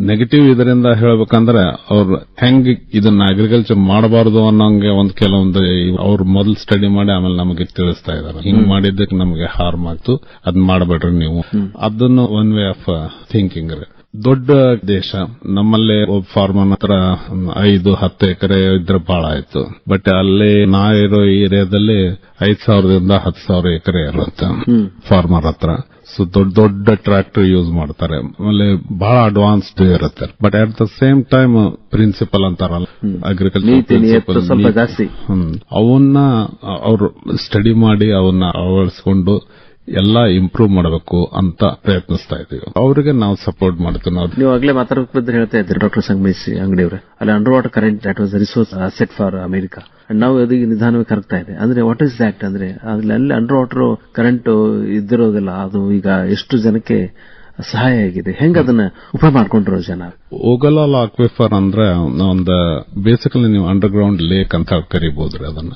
ನೆಗೆಟಿವ್ ಇದರಿಂದ ಹೇಳ್ಬೇಕಂದ್ರೆ ಅವ್ರು ಹೆಂಗ್ ಇದನ್ನ ಅಗ್ರಿಕಲ್ಚರ್ ಮಾಡಬಾರದು ಅನ್ನೋಂಗೆ ಒಂದು ಕೆಲವೊಂದು ಅವ್ರು ಮೊದಲು ಸ್ಟಡಿ ಮಾಡಿ ಆಮೇಲೆ ನಮಗೆ ತಿಳಿಸ್ತಾ ಇದ್ದಾರೆ. ಹಿಂಗ್ ಮಾಡಿದ್ದಕ್ಕೆ ನಮಗೆ ಹಾರ್ಮ್ ಆಗ್ತು, ಅದನ್ನ ಮಾಡಬೇಡ್ರಿ ನೀವು. ಅದನ್ನು ಒನ್ ವೇ ಆಫ್ ಥಿಂಕಿಂಗ್. ದೊಡ್ಡ ದೇಶ, ನಮ್ಮಲ್ಲೇ ಒಬ್ಬ ಫಾರ್ಮರ್ ಹತ್ರ 5-10 ಎಕರೆ ಇದ್ರೆ ಬಹಳ ಆಯ್ತು. ಬಟ್ ಅಲ್ಲಿ ನಾ ಇರೋ ಏರಿಯಾದಲ್ಲಿ 5,000ದಿಂದ 10,000 ಎಕರೆ ಇರುತ್ತೆ ಫಾರ್ಮರ್ ಹತ್ರ. ಸೊ ದೊಡ್ಡ ಟ್ರ್ಯಾಕ್ಟರ್ ಯೂಸ್ ಮಾಡ್ತಾರೆ, ಆಮೇಲೆ ಬಹಳ ಅಡ್ವಾನ್ಸ್ಡ್ ಇರುತ್ತೆ. But at the same time principle ಅಂತಾರಲ್ಲ ಅಗ್ರಿಕಲ್ಚರ್ ಪ್ರಿನ್ಸಿಪಲ್, ಅವನ್ನ ಅವರು ಸ್ಟಡಿ ಮಾಡಿ ಅವನ್ನ ಅಳವಡಿಸಿಕೊಂಡು ಎಲ್ಲ ಇಂಪ್ರೂವ್ ಮಾಡಬೇಕು ಅಂತ ಪ್ರಯತ್ನಿಸ್ತಾ ಇದೀವಿ. ಅವರಿಗೆ ನಾವು ಸಪೋರ್ಟ್ ಮಾಡ್ತೀವಿ. ನೀವು ಆಗ್ಲೇ ಮಾತಾಡೋಕೆ ಹೇಳ್ತಾ ಇದ್ದೀರಿ ಡಾಕ್ಟರ್ ಸಂಗಮೇಶ್ ಅಂಗಡಿ ಅವರೇ, ಅಲ್ಲಿ under water current that was resource asset for America. ನಾವು ಅದಕ್ಕೆ ನಿಧಾನವಾಗಿ ಕರಗ್ತಾ ಇದೆ. ಅಂದ್ರೆ ವಾಟ್ ಇಸ್ ದ್ಯಾಟ್ ಅಂದ್ರೆ ಅಲ್ಲಿ ಅಂಡರ್ ವಾಟರ್ ಕರೆಂಟ್ ಇದ್ದಿರೋದಿಲ್ಲ, ಅದು ಈಗ ಎಷ್ಟು ಜನಕ್ಕೆ ಸಹಾಯ ಆಗಿದೆ, ಹೆಂಗ ಅದನ್ನ ಉಪಯೋಗ ಮಾಡ್ಕೊಂಡ್ರು ಜನ. ಓಗಲಾಲ್ ಅಕ್ವಿಫರ್ ಅಂದ್ರೆ ಒಂದು ಬೇಸಿಕಲಿ ನೀವು ಅಂಡರ್ ಗ್ರೌಂಡ್ ಲೇಕ್ ಅಂತ ಕರಿಬಹುದ್ರಿ ಅದನ್ನ.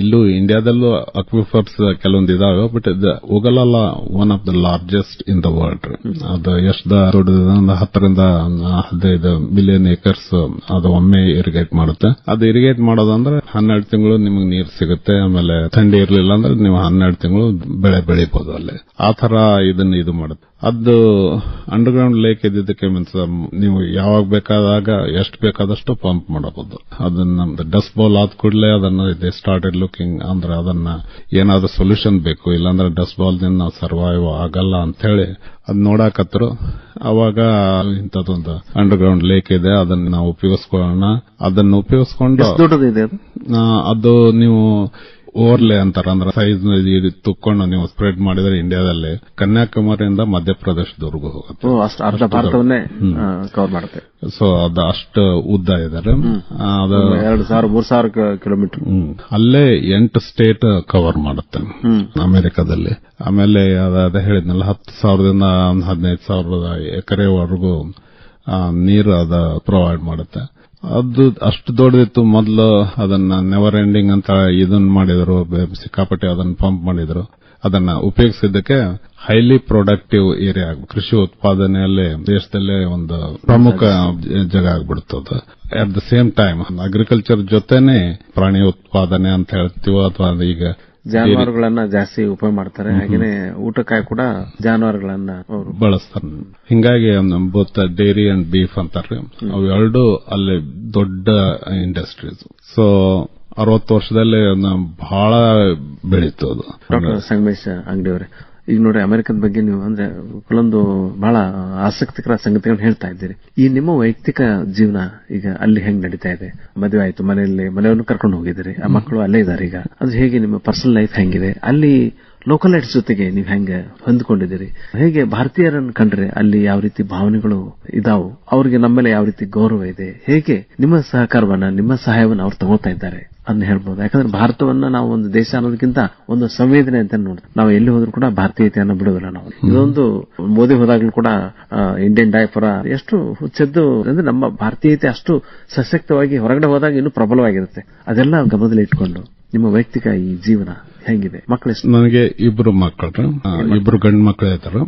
ಇಲ್ಲೂ ಇಂಡಿಯಾದಲ್ಲೂ ಅಕ್ವಿಫರ್ಸ್ ಕೆಲವೊಂದು ಇದಾವೆ, but Ogallala one of the largest in the world. ಅದು ಎಷ್ಟು ದೊಡ್ಡದ, 10-15 ಮಿಲಿಯನ್ ಏಕರ್ಸ್ ಅದು ಒಮ್ಮೆ ಇರಿಗೇಟ್ ಮಾಡುತ್ತೆ. ಅದು ಇರಿಗೇಟ್ ಮಾಡೋದಂದ್ರೆ 12 ತಿಂಗಳು ನಿಮಗೆ ನೀರು ಸಿಗುತ್ತೆ. ಆಮೇಲೆ ಥಂಡಿ ಇರಲಿಲ್ಲ ಅಂದ್ರೆ ನೀವು 12 ತಿಂಗಳು ಬೆಳೆ ಬೆಳಿಬಹುದು ಅಲ್ಲಿ. ಆ ತರ ಇದನ್ನ ಇದು ಮಾಡುತ್ತೆ. ಅದು ಅಂಡರ್ ಗ್ರೌಂಡ್ ಲೇಕ್ ಇದ್ದಿದ್ದಕ್ಕೆ ಮೀನ್ಸ್ ನೀವು ಯಾವಾಗ ಬೇಕಾದಾಗ ಎಷ್ಟು ಬೇಕಾದಷ್ಟು ಪಂಪ್ ಮಾಡಬಹುದು. ಅದನ್ನ ಡಸ್ಟ್ ಬೌಲ್ ಆದ ಕೂಡಲೇ ಅದನ್ನ ದೇ ಸ್ಟಾರ್ಟೆಡ್ ಲುಕಿಂಗ್, ಅಂದ್ರೆ ಅದನ್ನ ಏನಾದ್ರೂ ಸೊಲ್ಯೂಷನ್ ಬೇಕು, ಇಲ್ಲಾಂದ್ರೆ ಡಸ್ಟ್ ಬೌಲ್ ದಿಂದ ನಾವು ಸರ್ವೈವ್ ಆಗಲ್ಲ ಅಂತ ಹೇಳಿ ಅದ್ ನೋಡಾಕತ್ರು. ಅವಾಗ ಇಂಥದ್ದೊಂದು ಅಂಡರ್ ಗ್ರೌಂಡ್ ಲೇಕ್ ಇದೆ, ಅದನ್ನ ನಾವು ಉಪಯೋಗಿಸ್ಕೊಳ್ಳೋಣ. ಅದನ್ನ ಉಪಯೋಗಿಸ್ಕೊಂಡು ಅದು ನೀವು ಓವರ್ಲೇ ಅಂತಾರ, ಅಂದ್ರೆ ಸೈಜ್ ತುಕ್ಕೊಂಡು ನೀವು ಸ್ಪ್ರೆಡ್ ಮಾಡಿದ್ರೆ ಇಂಡಿಯಾದಲ್ಲಿ ಕನ್ಯಾಕುಮಾರಿಯಿಂದ ಮಧ್ಯಪ್ರದೇಶದವರೆಗೂ ಹೋಗುತ್ತೆ. ಅರ್ಧ ಭಾರತವನ್ನೇ ಕವರ್ ಮಾಡುತ್ತೆ. ಸೊ ಅದು ಅಷ್ಟು ಉದ್ದ ಇದ್ದಾರೆ. ಅದು 2,000-3,000 ಕಿಲೋಮೀಟರ್. ಅಲ್ಲೇ 8 ಸ್ಟೇಟ್ ಕವರ್ ಮಾಡುತ್ತೆ ಅಮೆರಿಕದಲ್ಲಿ. ಆಮೇಲೆ ಅದೇ ಹೇಳಿದ್ನಲ್ಲ 10,000ದಿಂದ 15,000 ಎಕರೆವರೆಗೂ ನೀರು ಅದ ಪ್ರೊವೈಡ್ ಮಾಡುತ್ತೆ. ಅದು ಅಷ್ಟು ದೊಡ್ಡದಿತ್ತು. ಮೊದಲು ಅದನ್ನ ನೆವರ್ ಎಂಡಿಂಗ್ ಅಂತ ಇದನ್ನ ಮಾಡಿದ್ರು, ಸಿಕ್ಕಾಪಟ್ಟೆ ಅದನ್ನ ಪಂಪ್ ಮಾಡಿದ್ರು. ಅದನ್ನ ಉಪಯೋಗಿಸಿದ್ದಕ್ಕೆ ಹೈಲಿ ಪ್ರೊಡಕ್ಟಿವ್ ಏರಿಯಾ, ಕೃಷಿ ಉತ್ಪಾದನೆಯಲ್ಲಿ ದೇಶದಲ್ಲೇ ಒಂದು ಪ್ರಮುಖ ಜಾಗ ಆಗ್ಬಿಡ್ತದೆ. At the same time agriculture ಜೊತೆನೆ ಪ್ರಾಣಿ ಉತ್ಪಾದನೆ ಅಂತ ಹೇಳ್ತೀವೋ, ಅಥವಾ ಈಗ ಜಾನುವಾರುಗಳನ್ನ ಜಾಸ್ತಿ ಉಪಯೋಗ ಮಾಡ್ತಾರೆ. ಹಾಗೇನೆ ಊಟಕ್ಕಾಗಿ ಕೂಡ ಜಾನುವಾರುಗಳನ್ನ ಬಳಸ್ತಾರೆ. ಹಿಂಗಾಗಿ ಬೋತ್ ಡೈರಿ ಅಂಡ್ ಬೀಫ್ ಅಂತಾರೆ, ಅವು ಎರಡು ಅಲ್ಲಿ ದೊಡ್ಡ ಇಂಡಸ್ಟ್ರೀಸ್. ಸೊ 60 ವರ್ಷದಲ್ಲಿ ಬಹಳ ಬೆಳೀತು ಅದು. ಡಾಕ್ಟರ್ ಸಂಗಮೇಶ್ ಅಂಗಡಿ ಅವರೇ, ಈಗ ನೋಡಿ ಅಮೆರಿಕದ ಬಗ್ಗೆ ನೀವು ಅಂದ್ರೆ ಕೆಲವೊಂದು ಬಹಳ ಆಸಕ್ತಿಕರ ಸಂಗತಿಗಳನ್ನ ಹೇಳ್ತಾ ಇದ್ದೀರಿ. ಈ ನಿಮ್ಮ ವೈಯಕ್ತಿಕ ಜೀವನ ಈಗ ಅಲ್ಲಿ ಹೆಂಗ್ ನಡೀತಾ ಇದೆ? ಮದುವೆ ಆಯ್ತು, ಮನೆಯನ್ನು ಕರ್ಕೊಂಡು ಹೋಗಿದ್ದೀರಿ, ಆ ಮಕ್ಕಳು ಅಲ್ಲೇ ಇದ್ದಾರೆ. ಈಗ ಅದು ಹೇಗೆ ನಿಮ್ಮ ಪರ್ಸನಲ್ ಲೈಫ್ ಹೆಂಗಿದೆ? ಅಲ್ಲಿ ಲೋಕಲೈಟ್ಸ್ ಜೊತೆಗೆ ನೀವು ಹೆಂಗೆ ಹೊಂದಿಕೊಂಡಿದ್ದೀರಿ? ಹೇಗೆ ಭಾರತೀಯರನ್ನು ಕಂಡ್ರೆ ಅಲ್ಲಿ ಯಾವ ರೀತಿ ಭಾವನೆಗಳು ಇದಾವು? ಅವ್ರಿಗೆ ನಮ್ಮೇಲೆ ಯಾವ ರೀತಿ ಗೌರವ ಇದೆ? ಹೇಗೆ ನಿಮ್ಮ ಸಹಕಾರವನ್ನ, ನಿಮ್ಮ ಸಹಾಯವನ್ನ ಅವ್ರು ತಗೊಳ್ತಾ ಇದ್ದಾರೆ? ಅದನ್ನ ಹೇಳ್ಬೋದು. ಯಾಕಂದ್ರೆ ಭಾರತವನ್ನ ನಾವು ಒಂದು ದೇಶ ಅನ್ನೋದಕ್ಕಿಂತ ಒಂದು ಸಂವೇದನೆ ಅಂತ ನೋಡ್ತೀವಿ. ನಾವು ಎಲ್ಲಿ ಹೋದ್ರೂ ಕೂಡ ಭಾರತೀಯತೆಯನ್ನು ಬಿಡುವುದಿಲ್ಲ ನಾವು. ಇದೊಂದು ಮೋದಿ ಹೋದಾಗ್ಲೂ ಕೂಡ ಇಂಡಿಯನ್ ಡೈಪರ ಎಷ್ಟು ಹುಚ್ಚೆದ್ದು ಅಂದ್ರೆ ನಮ್ಮ ಭಾರತೀಯತೆ ಅಷ್ಟು ಸಶಕ್ತವಾಗಿ ಹೊರಗಡೆ ಹೋದಾಗ ಇನ್ನೂ ಪ್ರಬಲವಾಗಿರುತ್ತೆ. ಅದೆಲ್ಲ ಗಮನದಲ್ಲಿ ಇಟ್ಕೊಂಡು ನಿಮ್ಮ ವೈಯಕ್ತಿಕ ಈ ಜೀವನ ಹೇಗಿದೆ? ಮಕ್ಕಳು ನನಗೆ ಇಬ್ರು ಮಕ್ಕಳು, ಇಬ್ರು ಗಂಡು ಮಕ್ಕಳು ಇದ್ದಾರೆ.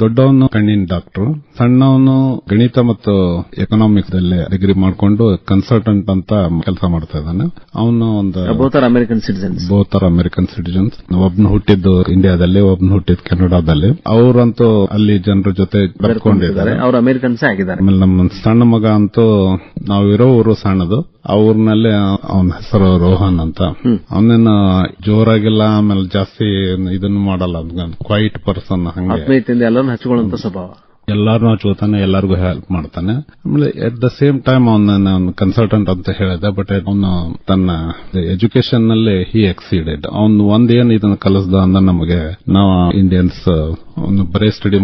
ದೊಡ್ಡವನು ಕಣ್ಣಿನ ಡಾಕ್ಟರ್, ಸಣ್ಣವನು ಗಣಿತ ಮತ್ತು ಎಕನಾಮಿಕ್ಸ್ ದಲ್ಲಿ ಡಿಗ್ರಿ ಮಾಡಿಕೊಂಡು ಕನ್ಸಲ್ಟೆಂಟ್ ಅಂತ ಕೆಲಸ ಮಾಡ್ತಾ ಇದ್ದಾನೆ. ಅವನು ಒಂದು ಬೋತ್ ಆರ್ ಅಮೆರಿಕನ್ ಸಿಟಿಜನ್ಸ್. ಒಬ್ನು ಹುಟ್ಟಿದ್ದು ಇಂಡಿಯಾದಲ್ಲಿ, ಒಬ್ನು ಹುಟ್ಟಿದ್ದು ಕೆನಡಾದಲ್ಲಿ. ಅವರಂತೂ ಅಲ್ಲಿ ಜನರ ಜೊತೆ ಬರ್ಕೊಂಡಿದ್ದಾರೆ, ಅವರು ಅಮೆರಿಕನ್ಸ್ ಆಗಿದ್ದಾರೆ. ಆಮೇಲೆ ನಮ್ಮ ಸಣ್ಣ ಮಗ ಅಂತೂ ನಾವಿರೋ ಊರು ಸಣ್ಣದು, ಆ ಊರಿನಲ್ಲಿ ಅವನ ಹೆಸರು ರೋಹನ್ ಅಂತ. ಅವನೇನು ಜೋರಾಗಿಲ್ಲ, ಆಮೇಲೆ ಜಾಸ್ತಿ ಇದನ್ನು ಮಾಡಲ್ಲ, ಕ್ವೈಟ್ ಪರ್ಸನ್. ಹಂಗೆ ಎಲ್ಲರೂ ಹಚ್ಕೊಳ್ಳುವಂತ ಸ್ವಭಾವ, ಎಲ್ಲಾರನ್ನೂ ಹಚ್ಕೋತಾನೆ, ಎಲ್ಲರಿಗೂ ಹೆಲ್ಪ್ ಮಾಡ್ತಾನೆ. ಆಮೇಲೆ ಎಟ್ ದ ಸೇಮ್ ಟೈಮ್ ಅವನ ಕನ್ಸಲ್ಟೆಂಟ್ ಅಂತ ಹೇಳಿದೆ, ಬಟ್ ಅವನು ತನ್ನ ಎಜುಕೇಶನ್ ನಲ್ಲಿ ಹಿ ಎಕ್ಸೀಡೆಡ್. ಅವ್ನು ಒಂದೇನು ಇದನ್ನ ಕಲಿಸ್ದ ಅಂದ್ರೆ ನಮಗೆ, ನಾವು ಇಂಡಿಯನ್ಸ್ ಬರೀ ಸ್ಟಡಿ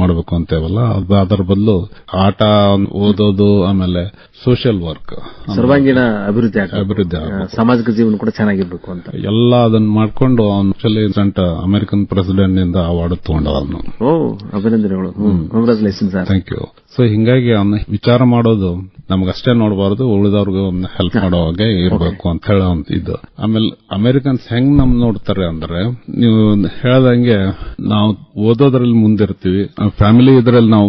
ಮಾಡಬೇಕು ಅಂತೇವಲ್ಲ, ಅದರ ಬದಲು ಆಟ, ಓದೋದು, ಆಮೇಲೆ ಸೋಷಿಯಲ್ ವರ್ಕ್, ಸರ್ವಾಂಗೀಣ ಅಭಿವೃದ್ಧಿ, ಸಾಮಾಜಿಕ ಜೀವನ ಕೂಡ ಚೆನ್ನಾಗಿರ್ಬೇಕು ಅಂತ ಎಲ್ಲ ಅದನ್ನ ಮಾಡ್ಕೊಂಡು ಅವನು ಅಮೆರಿಕನ್ ಪ್ರೆಸಿಡೆಂಟ್ ನಿಂದ ಅವಾರ್ಡ್ ತಗೊಂಡ. ಅವನು ಅಭಿನಂದನೆಗಳು, congratulation sir. Thank you. So ಹಿಂಗಾಗಿ ಅವನ್ನ ವಿಚಾರ ಮಾಡೋದು ನಮಗಷ್ಟೇ ನೋಡಬಾರದು, ಉಳಿದವ್ರಿಗೆ ಹೆಲ್ಪ್ ಮಾಡೋ ಹಾಗೆ ಇರಬೇಕು ಅಂತ ಹೇಳೋ ಇದು. ಆಮೇಲೆ ಅಮೆರಿಕನ್ಸ್ ಹೆಂಗ್ ನಮ್ ನೋಡ್ತಾರೆ ಅಂದ್ರೆ, ನೀವು ಹೇಳ್ದಂಗೆ ನಾವು ಓದೋದ್ರಲ್ಲಿ ಮುಂದಿರ್ತೀವಿ, ಫ್ಯಾಮಿಲಿ ಇದ್ರಲ್ಲಿ ನಾವು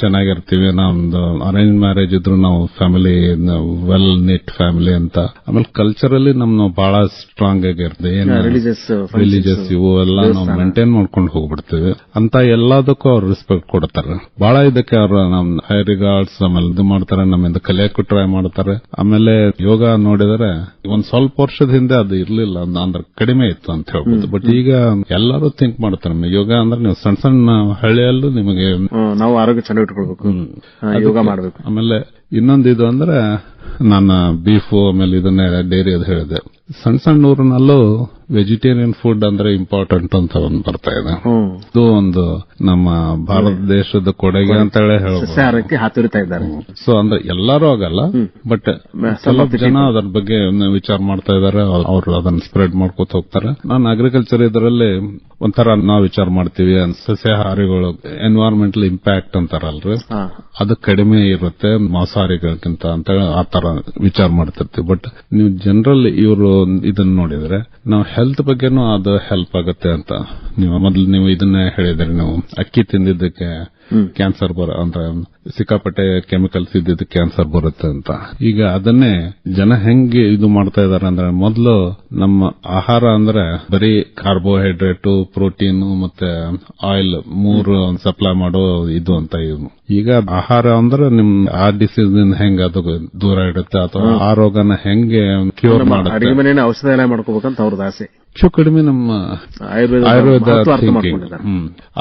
ಚೆನ್ನಾಗಿರ್ತೀವಿ. ನಮ್ದು ಅರೇಂಜ್ ಮ್ಯಾರೇಜ್ ಇದ್ರು ನಾವು ಫ್ಯಾಮಿಲಿ ವೆಲ್ ನಿಟ್ ಫ್ಯಾಮಿಲಿ ಅಂತ. ಆಮೇಲೆ ಕಲ್ಚರಲಿ ನಾವು ಬಹಳ ಸ್ಟ್ರಾಂಗ್ ಆಗಿರ್ತೇವೆ. ಏನು ರಿಲಿಜಿಯಸ್ ಇವು ಎಲ್ಲ ನಾವು ಮೇಂಟೈನ್ ಮಾಡ್ಕೊಂಡು ಹೋಗ್ಬಿಡ್ತೀವಿ ಅಂತ. ಎಲ್ಲದಕ್ಕೂ ಅವ್ರು ರೆಸ್ಪೆಕ್ಟ್ ಕೊಡ್ತಾರೆ. ಬಹಳ ಇದಕ್ಕೆ ಅವ್ರು ನಮ್ ಹೈ ರಿಗಾರ್ಡ್ಸ್ ಆಮೇಲೆ ಇದು ಮಾಡ್ತಾರೆ, ನಮ್ಮಿಂದ ಕಲಿಯಕ್ಕೂ ಟ್ರೈ ಮಾಡ್ತಾರೆ. ಆಮೇಲೆ ಯೋಗ ನೋಡಿದರೆ ಒಂದ್ ಸ್ವಲ್ಪ ವರ್ಷದ ಹಿಂದೆ ಅದು ಇರ್ಲಿಲ್ಲ, ಅಂದ್ರೆ ಕಡಿಮೆ ಇತ್ತು ಅಂತ ಹೇಳ್ಬೋದು. ಬಟ್ ಈಗ ಎಲ್ಲರೂ ಥಿಂಕ್ ಮಾಡ್ತಾರೆ, ಯೋಗ ಅಂದ್ರೆ ನೀವು ಸಣ್ಣ ಸಣ್ಣ ಹಳ್ಳಿಯಲ್ಲೂ ನಿಮಗೆ ನಾವು ಆರೋಗ್ಯ ಚೆನ್ನಾಗಿ ಇಟ್ಕೊಳ್ಬೇಕು, ಯೋಗ ಮಾಡಬೇಕು. ಆಮೇಲೆ ಇನ್ನೊಂದು ಇದು ಅಂದ್ರೆ, ನಾನು ಬೀಫು ಆಮೇಲೆ ಇದನ್ನೇ ಡೈರಿ ಅದು ಹೇಳಿದೆ, ಸಣ್ಣ ಸಣ್ಣ ಊರಿನಲ್ಲೂ ವೆಜಿಟೇರಿಯನ್ ಫುಡ್ ಅಂದ್ರೆ ಇಂಪಾರ್ಟೆಂಟ್ ಅಂತ ಒಂದು ಬರ್ತಾ ಇದೆ. ಇದು ಒಂದು ನಮ್ಮ ಭಾರತ ದೇಶದ ಕೊಡುಗೆ ಅಂತ ಹೇಳಿ ಹೇಳ್ತಾರೆ. ಸೊ ಅಂದ್ರೆ ಎಲ್ಲರೂ ಆಗಲ್ಲ, ಬಟ್ ಸ್ವಲ್ಪ ಜನ ಅದರ ಬಗ್ಗೆ ವಿಚಾರ ಮಾಡ್ತಾ ಇದಾರೆ, ಅವರು ಅದನ್ನ ಸ್ಪ್ರೆಡ್ ಮಾಡ್ಕೋತ ಹೋಗ್ತಾರೆ. ನಾನು ಅಗ್ರಿಕಲ್ಚರ್ ಇದರಲ್ಲಿ ಒಂಥರ ನಾವು ವಿಚಾರ ಮಾಡ್ತೀವಿ, ಸಸ್ಯಾಹಾರಿಗಳು ಎನ್ವೈರನ್ಮೆಂಟಲ್ ಇಂಪ್ಯಾಕ್ಟ್ ಅಂತಾರಲ್ರಿ, ಅದು ಕಡಿಮೆ ಇರುತ್ತೆ ಮಾಂಸಾಹಾರಿಗಳಿಗಿಂತ ಅಂತ ಹೇಳಿ ಆ ತರ ವಿಚಾರ ಮಾಡ್ತಿರ್ತೀವಿ. ಬಟ್ ನೀವು ಜನರಲ್ ಇವರು ಇದನ್ನ ನೋಡಿದ್ರೆ ನಾವು ಹೆಲ್ತ್ ಬಗ್ಗೆನೂ ಅದು ಹೆಲ್ಪ್ ಆಗುತ್ತೆ ಅಂತ. ನೀವು ಇದನ್ನೇ ಹೇಳಿದ್ರಿ, ನೀವು ಅಕ್ಕಿ ತಿಂದಿದ್ದಕ್ಕೆ ಕ್ಯಾನ್ಸರ್ ಅಂದ್ರೆ ಸಿಕ್ಕಾಪಟ್ಟೆ ಕೆಮಿಕಲ್ಸ್ ಇದ್ದಿದ್ದು ಕ್ಯಾನ್ಸರ್ ಬರುತ್ತೆ ಅಂತ. ಈಗ ಅದನ್ನೇ ಜನ ಹೆಂಗೆ ಇದು ಮಾಡ್ತಾ ಇದಾರೆ ಅಂದ್ರೆ, ಮೊದಲು ನಮ್ಮ ಆಹಾರ ಅಂದ್ರೆ ಬರೀ ಕಾರ್ಬೋಹೈಡ್ರೇಟ್, ಪ್ರೋಟೀನ್ ಮತ್ತೆ ಆಯಿಲ್ ಮೂರು ಸಪ್ಲೈ ಮಾಡೋ ಇದು ಅಂತ. ಈಗ ಆಹಾರ ಅಂದ್ರೆ ನಿಮ್ ಆ ಡಿಸೀಸ್ ಹೆಂಗ್ ಅದು ದೂರ ಇಡುತ್ತೆ, ಅಥವಾ ಆ ರೋಗನ ಹೆಂಗೆ ಕ್ಯೂರ್ ಮಾಡುತ್ತೆ, ಔಷಧ ಎಲ್ಲ ಮಾಡ್ಕೋಬೇಕಂತ ಅವ್ರದ್ದು ಆಸೆ. ಹೆಚ್ಚು ಕಡಿಮೆ ನಮ್ಮ ಆಯುರ್ವೇದ ಥಿಂಕಿಂಗ್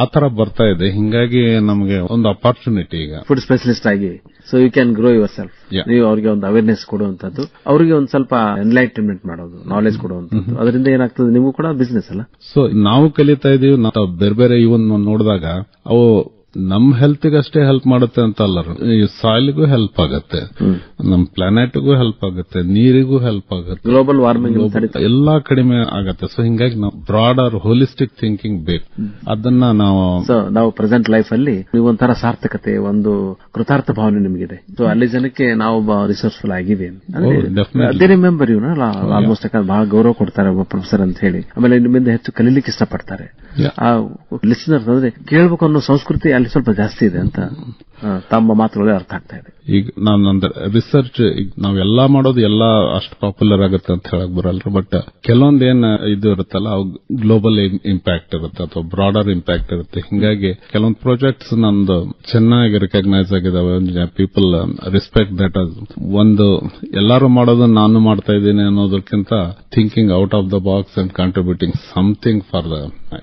ಆ ತರ ಬರ್ತಾ ಇದೆ. ಹಿಂಗಾಗಿ ನಮಗೆ ಒಂದು ಅಪಾರ್ಚುನಿಟಿ ಈಗ ಫುಡ್ ಸ್ಪೆಷಲಿಸ್ಟ್ ಆಗಿ, so you can grow yourself. ನೀವು ಅವ್ರಿಗೆ ಒಂದು ಅವೇರ್ನೆಸ್ ಕೊಡುವಂತದ್ದು, ಅವರಿಗೆ ಒಂದು ಸ್ವಲ್ಪ ಎನ್ಲೈಟನ್ಮೆಂಟ್ ಮಾಡೋದು, ನಾಲೆಜ್ ಕೊಡುವಂತದ್ದು. ಅದರಿಂದ ಏನಾಗ್ತದೆ, ನಿಮಗೂ ಕೂಡ ಬಿಸ್ನೆಸ್ ಅಲ್ಲ. ಸೊ ನಾವು ಕಲಿತಾ ಇದೀವಿ, ನಾವು ಬೇರೆ ಬೇರೆ ಇವನ್ ನೋಡಿದಾಗ ಅವು ನಮ್ ಹೆಲ್ತ್ಗೆ ಅಷ್ಟೇ ಹೆಲ್ಪ್ ಮಾಡುತ್ತೆ ಅಂತ ಅಲ್ಲ, ಈ ಸಾಯಿಲ್ಗೂ ಹೆಲ್ಪ್ ಆಗುತ್ತೆ, ನಮ್ ಪ್ಲಾನೆಟ್ಗೂ ಹೆಲ್ಪ್ ಆಗುತ್ತೆ, ನೀರಿಗೂ ಹೆಲ್ಪ್ ಆಗುತ್ತೆ, ಗ್ಲೋಬಲ್ ವಾರ್ಮಿಂಗ್ ಎಲ್ಲಾ ಕಡಿಮೆ ಆಗುತ್ತೆ. ಸೊ ಹಿಂಗಾಗಿ ನಾವು ಬ್ರಾಡರ್ ಹೋಲಿಸ್ಟಿಕ್ ಥಿಂಕಿಂಗ್ ಬೇಕು. ಅದನ್ನ ನಾವು ಪ್ರೆಸೆಂಟ್ ಲೈಫ್ ಅಲ್ಲಿ ನೀವು ಒಂಥರ ಸಾರ್ಥಕತೆ, ಒಂದು ಕೃತಾರ್ಥ ಭಾವನೆ ನಿಮಗಿದೆ. ಸೊ ಅಲ್ಲಿ ಜನಕ್ಕೆ ನಾವು ರಿಸೋರ್ಸ್ಫುಲ್ ಆಗಿವೆ. ಅದೇ ರಿಮೆಂಬರ್ ಇವ್ನ ಆಲ್ಮೋಸ್ಟ್ ಬಹಳ ಗೌರವ ಕೊಡ್ತಾರೆ ಒಬ್ಬ ಪ್ರೊಫೆಸರ್ ಅಂತ ಹೇಳಿ. ಆಮೇಲೆ ನಿಮ್ಮಿಂದ ಹೆಚ್ಚು ಕಲೀಲಿಕ್ಕೆ ಇಷ್ಟಪಡ್ತಾರೆ. ಆ ಲಿಸನರ್ಸ್ ಅಂದ್ರೆ ಕೇಳಬೇಕು ಅನ್ನೋ ಸಂಸ್ಕೃತಿ ಅಲ್ಲಿ ಸ್ವಲ್ಪ ಜಾಸ್ತಿ ಇದೆ ಅಂತ ತಮ್ಮ ಮಾತುಗಳೇ ಅರ್ಥ ಆಗ್ತಾ ಇದೆ. ಈಗ ನಾನು ರಿಸರ್ಚ್ ನಾವೆಲ್ಲಾ ಮಾಡೋದು ಎಲ್ಲಾ ಅಷ್ಟು ಪಾಪ್ಯುಲರ್ ಆಗುತ್ತೆ ಅಂತ ಹೇಳಕ್ ಬರಲ್ರಿ. ಬಟ್ ಕೆಲವೊಂದೇನ್ ಇದು ಇರುತ್ತಲ್ಲ, ಅವು ಗ್ಲೋಬಲ್ ಇಂಪ್ಯಾಕ್ಟ್ ಇರುತ್ತೆ ಅಥವಾ ಬ್ರಾಡರ್ ಇಂಪ್ಯಾಕ್ಟ್ ಇರುತ್ತೆ. ಹಿಂಗಾಗಿ ಕೆಲವೊಂದು ಪ್ರಾಜೆಕ್ಟ್ಸ್ ನಂದು ಚೆನ್ನಾಗಿ ರಿಕಗ್ನೈಸ್ ಆಗಿದಾವೆ. People respect that. ಒಂದು ಎಲ್ಲಾರು ಮಾಡೋದು ನಾನು ಮಾಡ್ತಾ ಇದ್ದೀನಿ ಅನ್ನೋದಕ್ಕಿಂತ thinking out of the box and contributing something for the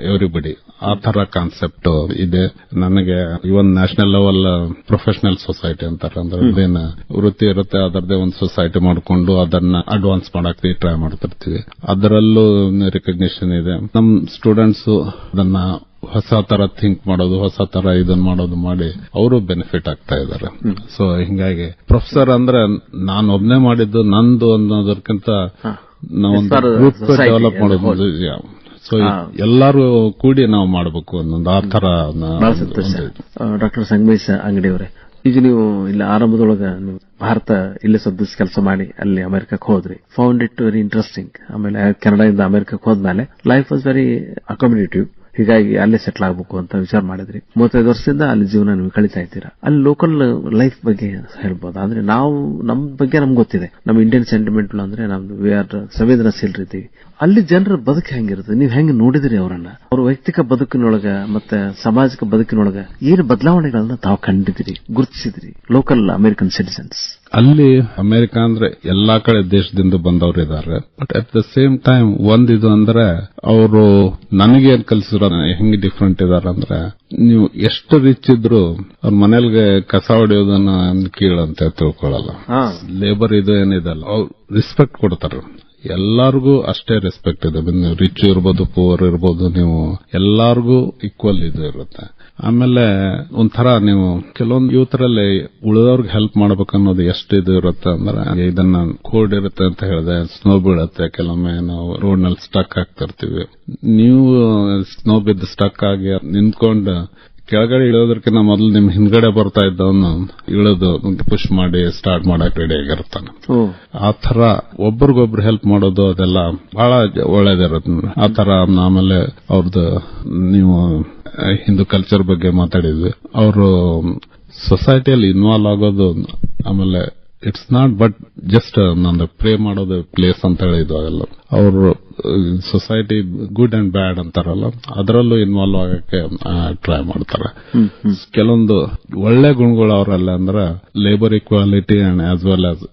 everybody, ಆ ತರ ಕಾನ್ಸೆಪ್ಟ್ ಇದೆ ನನಗೆ. ಇವನ್ ನ್ಯಾಷನಲ್ ಲೆವೆಲ್ ಪ್ರೊಫೆಷನಲ್ ಸೊಸೈಟಿ ಅಂತಾರೆ, ಅಂದ್ರೆ ಅದೇನು ವೃತ್ತಿ ಇರುತ್ತೆ, ಅದರದೇ ಒಂದು ಸೊಸೈಟಿ ಮಾಡಿಕೊಂಡು ಅದನ್ನ ಅಡ್ವಾನ್ಸ್ ಮಾಡಕ್ಕೆ ಟ್ರೈ ಮಾಡ್ತಿರ್ತೀವಿ. ಅದರಲ್ಲೂ ರಿಕಗ್ನಿಷನ್ ಇದೆ. ನಮ್ ಸ್ಟೂಡೆಂಟ್ಸ್ ಅದನ್ನ ಹೊಸ ತರ ಥಿಂಕ್ ಮಾಡೋದು, ಹೊಸ ತರ ಇದನ್ನ ಮಾಡೋದು ಮಾಡಿ ಅವರು ಬೆನಿಫಿಟ್ ಆಗ್ತಾ ಇದ್ದಾರೆ. ಸೊ ಹಿಂಗಾಗಿ ಪ್ರೊಫೆಸರ್ ಅಂದ್ರೆ ನಾನು ಒಬ್ನೇ ಮಾಡಿದ್ದು ನಂದು ಅನ್ನೋದಕ್ಕಿಂತ ನಾವೊಂದು ಗ್ರೂಪ್ ಡೆವಲಪ್ ಮಾಡೋದು. ಸೊ ಎಲ್ಲಾರು ಕೂಡಿ ನಾವು ಮಾಡಬೇಕು ಅನ್ನೋದು ಆ ತರ. ಡಾಕ್ಟರ್ ಸಂಗಮೇಶ್ ಅಂಗಡಿ ಅವರೇ, ಈಗ ನೀವು ಇಲ್ಲಿ ಆರಂಭದೊಳಗ ನೀವು ಭಾರತ ಇಲ್ಲೇ ಸ್ವಲ್ಪ ಕೆಲಸ ಮಾಡಿ ಅಲ್ಲಿ ಅಮೆರಿಕಕ್ಕೆ ಹೋದ್ರಿ, ಫೌಂಡ್ ಇಟ್ ವೆರಿ ಇಂಟ್ರೆಸ್ಟಿಂಗ್. ಆಮೇಲೆ ಕೆನಡಾದಿಂದ ಅಮೆರಿಕಕ್ಕೆ ಹೋದ್ಮೇಲೆ ಲೈಫ್ ವಾಸ್ ವೆರಿ ಅಕಾಮಿಡೇಟಿವ್, ಹೀಗಾಗಿ ಅಲ್ಲೇ ಸೆಟ್ಲ್ ಆಗಬೇಕು ಅಂತ ವಿಚಾರ ಮಾಡಿದ್ರಿ. 35 ವರ್ಷದಿಂದ ಅಲ್ಲಿ ಜೀವನ ನೀವು ಕಳೀತಾ ಇದ್ದೀರಾ. ಅಲ್ಲಿ ಲೋಕಲ್ ಲೈಫ್ ಬಗ್ಗೆ ಹೇಳ್ಬೋದು. ಅಂದ್ರೆ ನಾವು ನಮ್ ಬಗ್ಗೆ ನಮ್ಗೆ ಗೊತ್ತಿದೆ, ನಮ್ಮ ಇಂಡಿಯನ್ ಸೆಂಟಿಮೆಂಟ್ ಅಂದ್ರೆ ನಮ್ದು ವಿ ಆರ್ ಸಂವೇದನಶೀಲರಿದ್ದೀವಿ. ಅಲ್ಲಿ ಜನರ ಬದುಕು ಹೆಂಗಿರುತ್ತೆ, ನೀವು ಹೆಂಗ್ ನೋಡಿದ್ರಿ ಅವರನ್ನ, ಅವ್ರ ವೈಯಕ್ತಿಕ ಬದುಕಿನೊಳಗ ಮತ್ತೆ ಸಾಮಾಜಿಕ ಬದುಕಿನೊಳಗ ಏನು ಬದಲಾವಣೆಗಳನ್ನ ತಾವು ಕಂಡಿದ್ರಿ, ಗುರುತಿಸಿದ್ರಿ ಲೋಕಲ್ ಅಮೆರಿಕನ್ ಸಿಟಿಸನ್ಸ್? ಅಲ್ಲಿ ಅಮೆರಿಕ ಅಂದ್ರೆ ಎಲ್ಲಾ ಕಡೆ ದೇಶದಿಂದ ಬಂದವರು ಇದ್ದಾರೆ. But at the same time ಒಂದಿದು ಅಂದ್ರೆ ಅವರು ನನಗೇನ್ ಕಲಿಸಿರೋ ಹೆಂಗ್ ಡಿಫ್ರೆಂಟ್ ಇದಾರೆ ಅಂದ್ರೆ, ನೀವು ಎಷ್ಟು ರಿಚ್ ಇದ್ರು ಅವ್ರ ಮನೇಲಿಗೆ ಕಸ ಹೊಡೆಯೋದನ್ನ ಕೀಳಂತ ತಿಳ್ಕೊಳ್ಳಲ್ಲ. ಲೇಬರ್ ಇದು ಏನಿದಲ್ಲ ಅವ್ರು ರೆಸ್ಪೆಕ್ಟ್ ಕೊಡ್ತಾರೆ. ಎಲ್ಲಾರ್ಗೂ ಅಷ್ಟೇ ರೆಸ್ಪೆಕ್ಟ್ ಇದೆ. ನೀವು ರಿಚ್ ಇರ್ಬೋದು, ಪೂರ್ ಇರ್ಬೋದು, ನೀವು ಎಲ್ಲಾರ್ಗೂ ಈಕ್ವಲ್ ಇದು ಇರುತ್ತೆ. ಆಮೇಲೆ ಒಂಥರ ನೀವು ಕೆಲವೊಂದು ಯೂತ್ರಲ್ಲಿ ಉಳಿದವ್ರಿಗೆ ಹೆಲ್ಪ್ ಮಾಡ್ಬೇಕನ್ನೋದು ಎಷ್ಟು ಇದು ಇರುತ್ತೆ ಅಂದ್ರೆ, ಇದನ್ನ ಕೋಡ್ ಇರುತ್ತೆ ಅಂತ ಹೇಳಿದೆ, ಸ್ನೋ ಬೀಳುತ್ತೆ, ಕೆಲವೊಮ್ಮೆ ನಾವು ರೋಡ್ ನಲ್ಲಿ ಸ್ಟಕ್ ಆಗ್ತಿರ್ತೀವಿ. ನೀವು ಸ್ನೋ ಬಿದ್ದು ಸ್ಟಕ್ ಆಗಿ ನಿಂತ್ಕೊಂಡು ಕೆಳಗಡೆ ಇಳೋದಕ್ಕಿಂತ ಮೊದಲು ನಿಮ್ ಹಿಂದ್ಗಡೆ ಬರ್ತಾ ಇದ್ದವನು ಇಳಿದು ಪುಷ್ ಮಾಡಿ ಸ್ಟಾರ್ಟ್ ಮಾಡಕ್ ರೆಡಿ ಆಗಿರ್ತಾನೆ. ಆ ತರ ಒಬ್ರಿಗೊಬ್ರು ಹೆಲ್ಪ್ ಮಾಡೋದು ಅದೆಲ್ಲ ಬಹಳ ಒಳ್ಳೇದಿರುತ್ತೆ. ಆ ತರ ಆಮೇಲೆ ಅವ್ರದ್ದು ನೀವು ಹಿಂದೂ ಕಲ್ಚರ್ ಬಗ್ಗೆ ಮಾತಾಡಿದ್ವಿ, ಅವರು ಸೊಸೈಟಿಯಲ್ಲಿ ಇನ್ವಾಲ್ವ್ ಆಗೋದು. ಆಮೇಲೆ ಇಟ್ಸ್ ನಾಟ್ ಬಟ್ ಜಸ್ಟ್ ನಂದು ಪ್ರೇ ಮಾಡೋದು ಪ್ಲೇಸ್ ಅಂತ ಹೇಳಿದ್ವು. ಅವೆಲ್ಲ ಅವರು ಸೊಸೈಟಿ ಗುಡ್ ಅಂಡ್ ಬ್ಯಾಡ್ ಅಂತಾರಲ್ಲ, ಅದರಲ್ಲೂ ಇನ್ವಾಲ್ವ್ ಆಗಕ್ಕೆ ಟ್ರೈ ಮಾಡ್ತಾರೆ. ಕೆಲವೊಂದು ಒಳ್ಳೆ ಗುಣಗಳು ಅವರಲ್ಲ ಅಂದ್ರೆ labour equality and as well as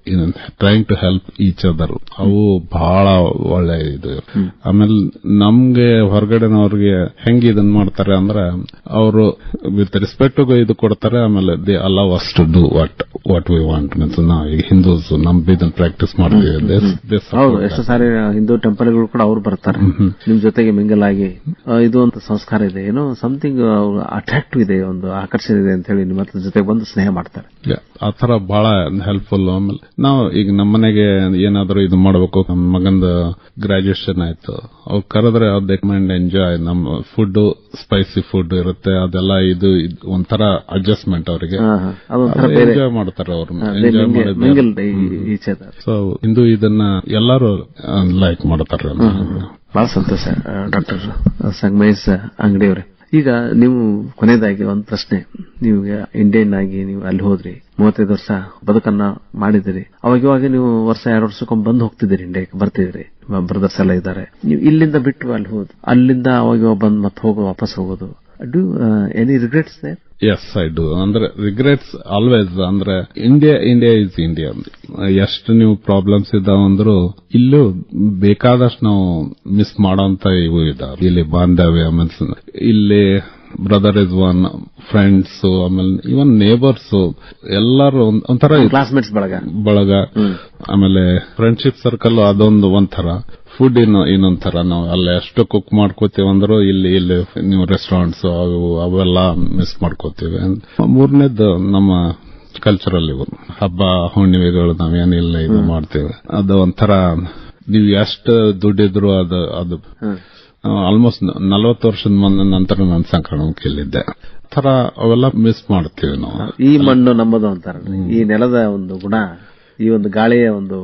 trying to help each other, ಅವು ಬಹಳ ಒಳ್ಳೆ ಇದು. ಆಮೇಲೆ ನಮ್ಗೆ ಹೊರಗಡೆನವ್ರಿಗೆ ಹೆಂಗ್ ಇದನ್ ಮಾಡ್ತಾರೆ ಅಂದ್ರೆ, ಅವರು ವಿತ್ ರೆಸ್ಪೆಕ್ಟ್ ಇದು ಕೊಡ್ತಾರೆ. ಆಮೇಲೆ they allow us to do what we want. Means ನಾವು ಈಗ ಹಿಂದೂಸ್ ನಮ್ ಇದನ್ನ ಪ್ರಾಕ್ಟೀಸ್ ಮಾಡ್ತೀವಿ. ಎಷ್ಟು ಸಾರಿ ಹಿಂದೂ ಟೆಂಪಲ್ಗಳು ಕೂಡ ಅವ್ರು ಬರ್ತಾರೆ ನಿಮ್ ಜೊತೆಗೆ ಮಿಂಗಲ್ ಆಗಿ. ಇದು ಒಂದು ಸಂಸ್ಕಾರ ಇದೆ, ಏನೋ ಸಮಥಿಂಗ್ ಅಟ್ರಾಕ್ಟಿವ್ ಇದೆ, ಒಂದು ಆಕರ್ಷಣೆ ಇದೆ ಅಂತ ಹೇಳಿ ನಿಮ್ಮ ಜೊತೆಗೆ ಬಂದು ಸ್ನೇಹ ಮಾಡ್ತಾರೆ. ಆ ತರ ಬಹಳ ಹೆಲ್ಪ್ಫುಲ್. ಆಮೇಲೆ ನಾವು ಈಗ ನಮ್ಮನೆಗೆ ಏನಾದ್ರು ಇದು ಮಾಡಬೇಕು, ನಮ್ಮ ಮಗಂದ ಗ್ರಾಜುಯೇಷನ್ ಆಯ್ತು, ಅವ್ರು ಕರೆದ್ರೆ ದೇ ಮೈಂಡ್ ಎಂಜಾಯ್. ನಮ್ಮ ಫುಡ್ ಸ್ಪೈಸಿ ಫುಡ್ ಇರುತ್ತೆ, ಅದೆಲ್ಲ ಇದು ಒಂಥರ ಅಡ್ಜಸ್ಟ್ಮೆಂಟ್ ಅವರಿಗೆ, ಎಂಜಾಯ್ ಮಾಡ್ತಾರೆ ಅವ್ರು. ಎಂಜಾಯ್ ಮಾಡಿದ್ರೆ ಸೊ ಇಂದು ಇದನ್ನ ಎಲ್ಲರೂ ಲೈಕ್ ಮಾಡ್ತಾರೆ. ಬಹಳ ಸಂತೋಷ ಡಾಕ್ಟರ್ ಸಂಗಮೇಶ್ ಅಂಗಡಿ ಅವರೇ. ಈಗ ನೀವು ಕೊನೆಯದಾಗಿ ಒಂದು ಪ್ರಶ್ನೆ, ನೀವು ಇಂಡಿಯನ್ ಆಗಿ ನೀವು ಅಲ್ಲಿ ಹೋದ್ರಿ, 35 ವರ್ಷ ಬದುಕನ್ನ ಮಾಡಿದಿರಿ. ಅವಾಗ ನೀವು ವರ್ಷ 2 ವರ್ಷಕ್ಕೊಮ್ಮೆ ಬಂದು ಹೋಗ್ತಿದ್ದೀರಿ, ಇಂಡಿಯಾಕ್ಕೆ ಬರ್ತಿದ್ರಿ, ಬ್ರದರ್ಸ್ ಎಲ್ಲ ಇದ್ದಾರೆ. ನೀವು ಇಲ್ಲಿಂದ ಬಿಟ್ಟು ಅಲ್ಲಿ ಹೋದ್, ಅಲ್ಲಿಂದ ಅವಾಗ ಬಂದು ಮತ್ತೆ ವಾಪಸ್ ಹೋಗೋದು, do any regrets there? Yes, I do. ಅಂದ್ರೆ ರಿಗ್ರೆಟ್ಸ್ ಆಲ್ವೇಸ್. ಅಂದ್ರೆ ಇಂಡಿಯಾ ಇಸ್ ಇಂಡಿಯಾ. ಎಷ್ಟು ನೀವು ಪ್ರಾಬ್ಲಮ್ಸ್ ಇದಾವಂದ್ರೂ ಇಲ್ಲೂ ಬೇಕಾದಷ್ಟು ನಾವು ಮಿಸ್ ಮಾಡೋಂತ ಇವು ಇದಾವೆ. ಇಲ್ಲಿ ಬಾಂಧವ್ಯ ಮೀನ್ಸ್ ಇಲ್ಲಿ ಬ್ರದರ್ ಇಸ್ ಒನ್, ಫ್ರೆಂಡ್ಸ್, ಆಮೇಲೆ ಇವನ್ ನೇಬರ್ಸ್ ಎಲ್ಲರೂ ಒಂಥರ ಕ್ಲಾಸ್ಮೇಟ್ಸ್ ಬಳಗ. ಆಮೇಲೆ ಫ್ರೆಂಡ್ಶಿಪ್ ಸರ್ಕಲ್ ಅದೊಂದು ಒಂಥರ. ಫುಡ್ ಇನ್ನೊಂಥರ. ನಾವು ಅಲ್ಲೇ ಎಷ್ಟು ಕುಕ್ ಮಾಡ್ಕೋತೀವಂದ್ರೂ ಇಲ್ಲಿ ನೀವು ರೆಸ್ಟೋರೆಂಟ್ಸ್ ಅವೆಲ್ಲ ಮಿಸ್ ಮಾಡ್ಕೋತೀವಿ. ಮೂರನೇದು ನಮ್ಮ ಕಲ್ಚರಲ್ ಇವು ಹಬ್ಬ ಹುಣ್ಣಿಮೆಗಳು ನಾವೇನಿಲ್ಲ ಇದು ಮಾಡ್ತೀವಿ. ಅದು ಒಂಥರ ನೀವು ಎಷ್ಟು ದುಡ್ಡಿದ್ರು ಅದು ಆಲ್ಮೋಸ್ಟ್ 40 ವರ್ಷದ ನಂತರ ನಾನು ಸಂಕ್ರಮಣಕ್ಕಿಲ್ಲಿದ್ದೆ. ತರ ಅವೆಲ್ಲ ಮಿಸ್ ಮಾಡ್ತೀವಿ ನಾವು. ಈ ಮಣ್ಣು ನಮ್ಮದು ಅಂತಾರೆ, ಈ ನೆಲದ ಒಂದು ಗುಣ, ಈ ಒಂದು ಗಾಳಿಯ ಒಂದು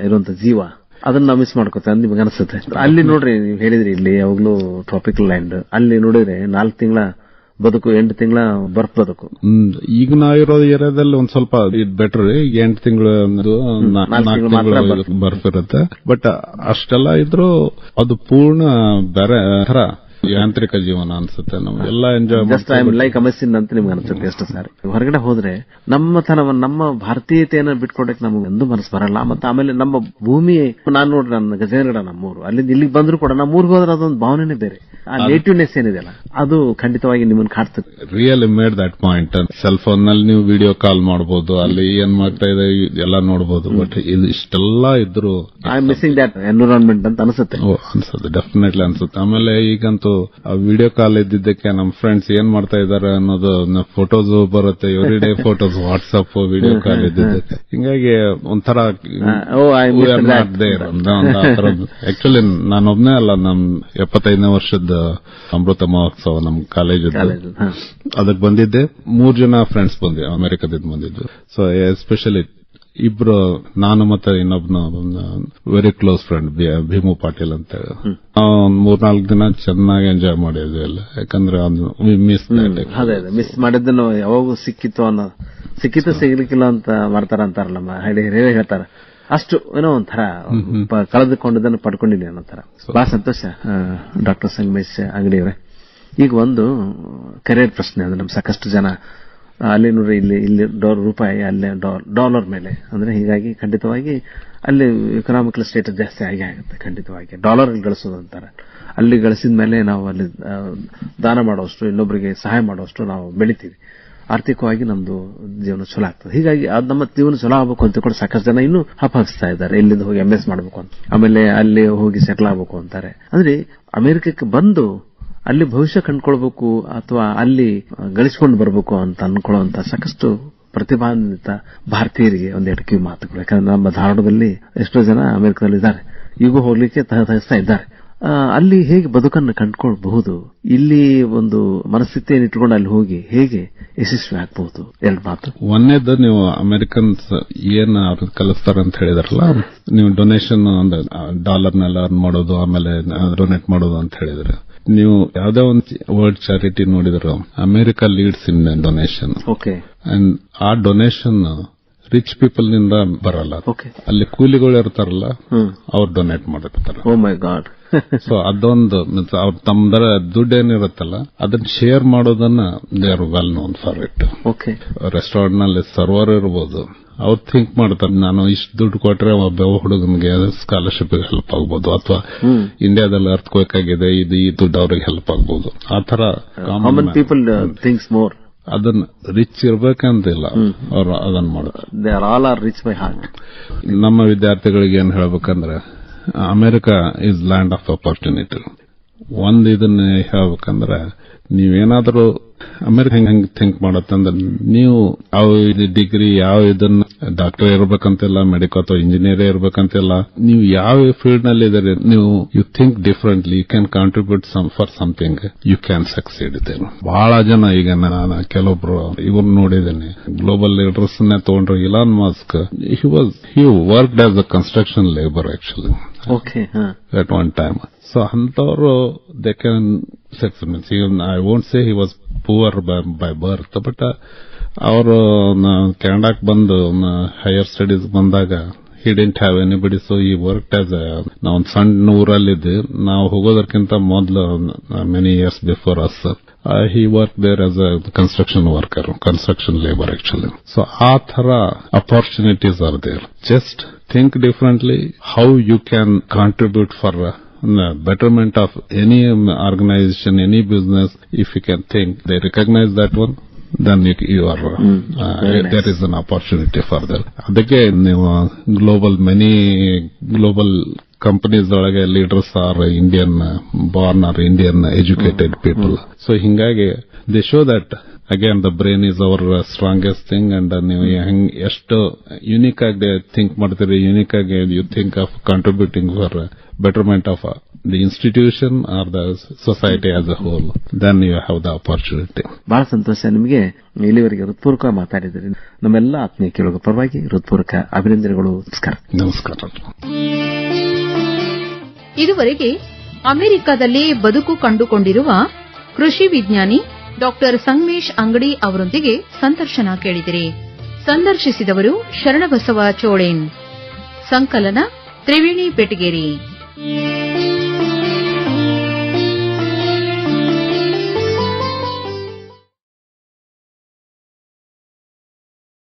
ಇರುವಂತ ಜೀವ, ಅದನ್ನ ನಾವು ಮಿಸ್ ಮಾಡ್ಕೋತೇವೆ ನಿಮ್ಗೆ ಅನಿಸುತ್ತೆ. ಅಲ್ಲಿ ನೋಡ್ರಿ, ನೀವು ಹೇಳಿದ್ರಿ ಇಲ್ಲಿ ಯಾವಾಗ್ಲೂ ಟ್ರಾಪಿಕಲ್ ಲ್ಯಾಂಡ್, ಅಲ್ಲಿ ನೋಡಿದ್ರೆ 4 ತಿಂಗಳ ಬದುಕು, 8 ತಿಂಗಳ ಬರ್ಫ್ ಬದುಕು. ಈಗ ನಾವಿರೋ ಏರಿಯಾದಲ್ಲಿ ಒಂದ್ ಸ್ವಲ್ಪ ಇದು ಬೆಟರ್. 8 ತಿಂಗಳು 4 ತಿಂಗಳು ಬರ್ಫ್ ಇರುತ್ತೆ. ಬಟ್ ಅಷ್ಟೆಲ್ಲ ಇದ್ರು ಅದು ಪೂರ್ಣ ಬೇರೆ ತರ ಯಾಂತ್ರಿಕ ಜೀವನ ಅನ್ಸುತ್ತೆ. ನಾವು ಎಲ್ಲ enjoy just I am like amazing ಅಂತ ನಿಮ್ಗೆ ಅನ್ಸುತ್ತೆ. ಎಷ್ಟು ಸಾರಿ ಹೊರಗಡೆ ಹೋದ್ರೆ ನಮ್ಮ ಭಾರತೀಯತೆಯನ್ನ ಬಿಟ್ಕೊಡಕ್ ನಮ್ಗೆ ಒಂದು ಮನಸ್ಸು ಬರಲ್ಲ. ಮತ್ತೆ ಆಮೇಲೆ ನಮ್ಮ ಭೂಮಿ, ನಾನು ನೋಡ್ರಿ ನನ್ನ ಗಜೇಂದ್ರಗಡ ನಮ್ಮೂರು, ಅಲ್ಲಿಂದ ಇಲ್ಲಿಗೆ ಬಂದ್ರು ಕೂಡ ನಮ್ಮೂರ್ಗೆ ಹೋದ್ರೆ ಅದೊಂದು ಭಾವನೆನೇ ಬೇರೆ. ಆ ನೇಟಿವ್ನೆಸ್ ಏನಿದೆಯಲ್ಲ ಅದು ಖಂಡಿತವಾಗಿ ನಿಮ್ಮನ್ನು ಕಾಡ್ತದೆ. Really made that point. Cell phone ನಲ್ಲಿ ನೀವು ವಿಡಿಯೋ ಕಾಲ್ ಮಾಡಬಹುದು, ಅಲ್ಲಿ ಏನ್ ಮಾಡ್ತಾ ಇದೆ ಎಲ್ಲ ನೋಡಬಹುದು. ಬಟ್ ಇದು ಇಷ್ಟೆಲ್ಲ ಇದ್ರು I am missing that environment ಅಂತ ಅನ್ಸುತ್ತೆ. ಅನ್ಸುತ್ತೆ, ಡೆಫಿನೆಟ್ಲಿ ಅನ್ಸುತ್ತೆ. ಆಮೇಲೆ ಈಗಂತೂ ವಿಡಿಯೋ ಕಾಲ್ ಇದ್ದಿದ್ದಕ್ಕೆ ನಮ್ಮ ಫ್ರೆಂಡ್ಸ್ ಏನ್ ಮಾಡ್ತಾ ಇದಾರೆ ಅನ್ನೋದು ಫೋಟೋಸ್ ಬರುತ್ತೆ, every day photos, WhatsApp video call ಇದ್ದಿದ್ದಕ್ಕೆ. ಹಿಂಗಾಗಿ ಒಂಥರ ಆಕ್ಚುಲಿ ನಾನೊಬ್ನೇ ಅಲ್ಲ, ನಮ್ 75ನೇ ವರ್ಷದ ಅಮೃತ ಮಹೋತ್ಸವ ನಮ್ ಕಾಲೇಜ್ ಅದಕ್ಕೆ ಬಂದಿದ್ದೆ. 3 ಜನ ಫ್ರೆಂಡ್ಸ್ ಬಂದಿದ್ದೆ, ಅಮೆರಿಕದಿಂದ ಬಂದಿದ್ದು. ಸೊ ಎಸ್ಪೆಷಲಿ ಇಬ್ರು, ನಾನು ಮತ್ತೆ ಇನ್ನೊಬ್ನ very close friend Bhimu Patil ಅಂತ. ನಾವು 3-4 ದಿನ ಚೆನ್ನಾಗಿ ಎಂಜಾಯ್ ಮಾಡಿದ್ವಿ ಎಲ್ಲ. ಯಾಕಂದ್ರೆ ಮಿಸ್ ಮಾಡಿದ್ದನ್ನು ಯಾವಾಗ ಸಿಕ್ಕಿತ್ತು ಸಿಗ್ಲಿಕ್ಕಿಲ್ಲ ಅಂತ ಅಂತಾರಲ್ಲ, ನಮ್ಮ ಹಿರಿಯರೇ ಹೇಳ್ತಾರೆ. ಅಷ್ಟು ಏನೋ ಒಂಥರ ಕಳೆದುಕೊಂಡದನ್ನು ಪಡ್ಕೊಂಡಿದ್ದೀನಿ ಅನ್ನೋ ತರ. ಬಹಳ ಸಂತೋಷ ಡಾಕ್ಟರ್ ಸಂಗಮೇಶ್ ಅಂಗಡಿ ಅವರೇ. ಈಗ ಒಂದು ಕರಿಯರ್ ಪ್ರಶ್ನೆ, ಅಂದ್ರೆ ನಮ್ ಸಾಕಷ್ಟು ಜನ ಅಲ್ಲಿ ನೋಡ್ರಿ, ಇಲ್ಲಿ ರೂಪಾಯಿ, ಅಲ್ಲೇ ಡಾಲರ್ ಮೇಲೆ, ಅಂದ್ರೆ ಹೀಗಾಗಿ ಖಂಡಿತವಾಗಿ ಅಲ್ಲಿ ಎಕನಾಮಿಕಲ್ ಸ್ಟೇಟಸ್ ಜಾಸ್ತಿ ಆಗುತ್ತೆ. ಖಂಡಿತವಾಗಿ ಡಾಲರ್ ಗಳಿಸೋದು ಅಂತಾರೆ. ಅಲ್ಲಿ ಗಳಿಸಿದ ಮೇಲೆ ನಾವು ಅಲ್ಲಿ ದಾನ ಮಾಡುವಷ್ಟು, ಇನ್ನೊಬ್ಬರಿಗೆ ಸಹಾಯ ಮಾಡುವಷ್ಟು ನಾವು ಬೆಳಿತೀವಿ. ಆರ್ಥಿಕವಾಗಿ ನಮ್ದು ಜೀವನ ಚಲೋ ಆಗ್ತದೆ. ಹೀಗಾಗಿ ಅದು ನಮ್ಮ ಜೀವನ ಚಲೋ ಆಗಬೇಕು ಅಂತ ಕೂಡ ಸಾಕಷ್ಟು ಜನ ಇನ್ನೂ ಹಪ್ಪಾಗಿಸ್ತಾ ಇದ್ದಾರೆ. ಇಲ್ಲಿಂದ ಹೋಗಿ MS ಮಾಡಬೇಕು ಅಂತ, ಆಮೇಲೆ ಅಲ್ಲಿ ಹೋಗಿ ಸೆಟ್ಲ್ ಆಗಬೇಕು ಅಂತಾರೆ. ಅಂದ್ರೆ ಅಮೆರಿಕಕ್ಕೆ ಬಂದು ಅಲ್ಲಿ ಭವಿಷ್ಯ ಕಂಡುಕೊಳ್ಬೇಕು ಅಥವಾ ಅಲ್ಲಿ ಗಳಿಸಿಕೊಂಡು ಬರಬೇಕು ಅಂತ ಅನ್ಕೊಳ್ಳುವಂತ ಸಾಕಷ್ಟು ಪ್ರತಿಭಾನ್ವಿತ ಭಾರತೀಯರಿಗೆ ಒಂದೆರಡು ಕಿವಿ ಮಾತುಗಳು. ಯಾಕಂದ್ರೆ ನಮ್ಮ ಧಾರವಾಡದಲ್ಲಿ ಎಷ್ಟೋ ಜನ ಅಮೆರಿಕದಲ್ಲಿ ಇದ್ದಾರೆ, ಈಗೂ ಹೋಗ್ಲಿಕ್ಕೆ ತಹತಹಿಸ್ತಾ ಇದ್ದಾರೆ. ಅಲ್ಲಿ ಹೇಗೆ ಬದುಕನ್ನು ಕಂಡುಕೊಳ್ಬಹುದು, ಇಲ್ಲಿ ಒಂದು ಮನಸ್ಥಿತಿಯನ್ನು ಇಟ್ಟುಕೊಂಡು ಅಲ್ಲಿ ಹೋಗಿ ಹೇಗೆ ಯಶಸ್ವಿ ಆಗಬಹುದು, 2 ಮಾತು. ಒಂದೇದು, ನೀವು ಅಮೆರಿಕನ್ಸ್ ಏನ್ ಅವ್ರು ಕಲಿಸ್ತಾರೆ ಅಂತ ಹೇಳಿದ್ರಲ್ಲ, ನೀವು ಡೊನೇಷನ್ ಡಾಲರ್ನೆಲ್ಲ ಅರ್ನ್ ಮಾಡೋದು, ಆಮೇಲೆ ಡೊನೇಟ್ ಮಾಡೋದು ಅಂತ ಹೇಳಿದ್ರೆ, ನೀವು ಯಾವ್ದೇ ಒಂದು ವರ್ಲ್ಡ್ ಚಾರಿಟಿ ನೋಡಿದ್ರು America leads in donation. And ಆ ಡೊನೇಷನ್ ರಿಚ್ ಪೀಪಲ್ ನಿಂದ ಬರಲ್ಲ. ಅಲ್ಲಿ ಕೂಲಿಗಳು ಇರ್ತಾರಲ್ಲ, ಅವ್ರು ಡೊನೇಟ್ ಮಾಡಿರ್ತಾರೆ. ಓ ಮೈ ಗಾಡ್. ಸೊ ಅದೊಂದು ಅವ್ರ ತಮ್ಮದರ ದುಡ್ಡು ಏನಿರುತ್ತಲ್ಲ ಅದನ್ನ ಶೇರ್ ಮಾಡೋದನ್ನ they are well known for it. Restaurant ನಲ್ಲಿ ಸರ್ವರ್ ಇರಬಹುದು, ಅವ್ರು ಥಿಂಕ್ ಮಾಡ್ತಾರೆ, ನಾನು ಇಷ್ಟು ದುಡ್ಡು ಕೊಟ್ರೆ ಒಬ್ಬ ಹುಡುಗನಿಗೆ ಸ್ಕಾಲರ್ಶಿಪ್ ಹೆಲ್ಪ್ ಆಗ್ಬೋದು, ಅಥವಾ ಇಂಡಿಯಾದಲ್ಲಿ ಅರ್ಥಕ್ವೇಕ್ ಆಗಿದೆ, ಈ ದುಡ್ಡು ಅವ್ರಿಗೆ ಹೆಲ್ಪ್ ಆಗ್ಬೋದು. ಆ ತರ ಕಾಮನ್ ಪೀಪಲ್ ಥಿಂಕ್ಸ್ ಮೋರ್. ಅದನ್ನ ರಿಚ್ ಇರ್ಬೇಕಂತಿಲ್ಲ, ಅವ್ರು ಅದನ್ನ ಮಾಡ್ತಾರೆ. They are all are rich by heart. ನಮ್ಮ ವಿದ್ಯಾರ್ಥಿಗಳಿಗೆ ಏನ್ ಹೇಳ್ಬೇಕಂದ್ರೆ, America his land of opportunity. ಒಂದ್ ಇದನ್ನ ಹೇಳ್ಬೇಕಂದ್ರೆ, ನೀವೇನಾದ್ರೂ ಅಮೆರಿಕ ಹೆಂಗ್ ಥಿಂಕ್ ಮಾಡತ್ತಂದ್ರೆ, ನೀವು ಯಾವ ಡಿಗ್ರಿ, ಯಾವ ಇದನ್ನ ಡಾಕ್ಟರ್ ಇರ್ಬೇಕಂತಿಲ್ಲ, ಮೆಡಿಕಲ್ ಅಥವಾ ಇಂಜಿನಿಯರ್ ಇರ್ಬೇಕಂತಿಲ್ಲ, ನೀವು ಯಾವ ಫೀಲ್ಡ್ ನಲ್ಲಿ ಇದಾರೆ, ನೀವು you think differently, you can contribute for something, you can succeed ಇದೆ. ಬಹಳ ಜನ ಈಗ ನಾನು ಕೆಲವೊಬ್ರು ಇವ್ರು ನೋಡಿದ್ದೇನೆ, ಗ್ಲೋಬಲ್ ಲೀಡರ್ಸ್ ತಗೊಂಡ್ರು. Elon Musk, he worked as a construction labour actually at one time. So ಅಂತವರು they can succeed. I won't say he was poor by birth, but ಅವರು ಕೆನಡಾಕ್ ಬಂದು ಹೈಯರ್ ಸ್ಟಡೀಸ್ ಬಂದಾಗ he didn't have anybody, so he worked as ನಾವು ಒಂದು ಸಣ್ಣ ಊರಲ್ಲಿದ್ದು, ನಾವು ಹೋಗೋದಕ್ಕಿಂತ ಮೊದಲು many years before us, he worked there as a construction worker, construction labor actually. So ಆ ತರ opportunities are there. Just think differently how you can contribute for betterment of any organization, any business. If you can think, they recognize that one, then you are there is an opportunity for that. ಅದಕ್ಕೆ ನೀವು many global companies ಒಳಗೆ leaders are Indian born or Indian educated people. So ಹಿಂಗಾಗಿ they show that again the brain is our strongest thing, and ನೀವು ಎಷ್ಟು unique ಆಗಿ think ಮಾಡ್ತೀರಿ, unique ಆಗಿ you think of contributing for betterment of the institution or the society as a whole, then you have the opportunity. ಬಹಳ ಸಂತೋಷ. ನಿಮಗೆ ಇಲ್ಲಿವರೆಗೆ ಹೃತ್ಪೂರ್ವಕ ಮಾತಾಡಿದ್ರಿ. ನಮ್ಮೆಲ್ಲ ಆತ್ಮೀಯ ಕೇಳುಗ ಪರವಾಗಿ ಹೃತ್ಪೂರ್ವಕ ಅಭಿನಂದನೆಗಳು. ನಮಸ್ಕಾರ. ನಮಸ್ಕಾರ. ಇದುವರೆಗೆ ಅಮೆರಿಕದಲ್ಲಿ ಬದುಕು ಕಂಡುಕೊಂಡಿರುವ ಕೃಷಿ ವಿಜ್ಞಾನಿ ಡಾಕ್ಟರ್ ಸಂಗಮೇಶ್ ಅಂಗಡಿ ಅವರೊಂದಿಗೆ ಸಂದರ್ಶನ ಕೇಳಿದಿರಿ. ಸಂದರ್ಶಿಸಿದವರು ಶರಣಬಸವ ಚೋಳೇನ್. ಸಂಕಲನ ತ್ರಿವೇಣಿ ಬೆಟಗೇರಿ.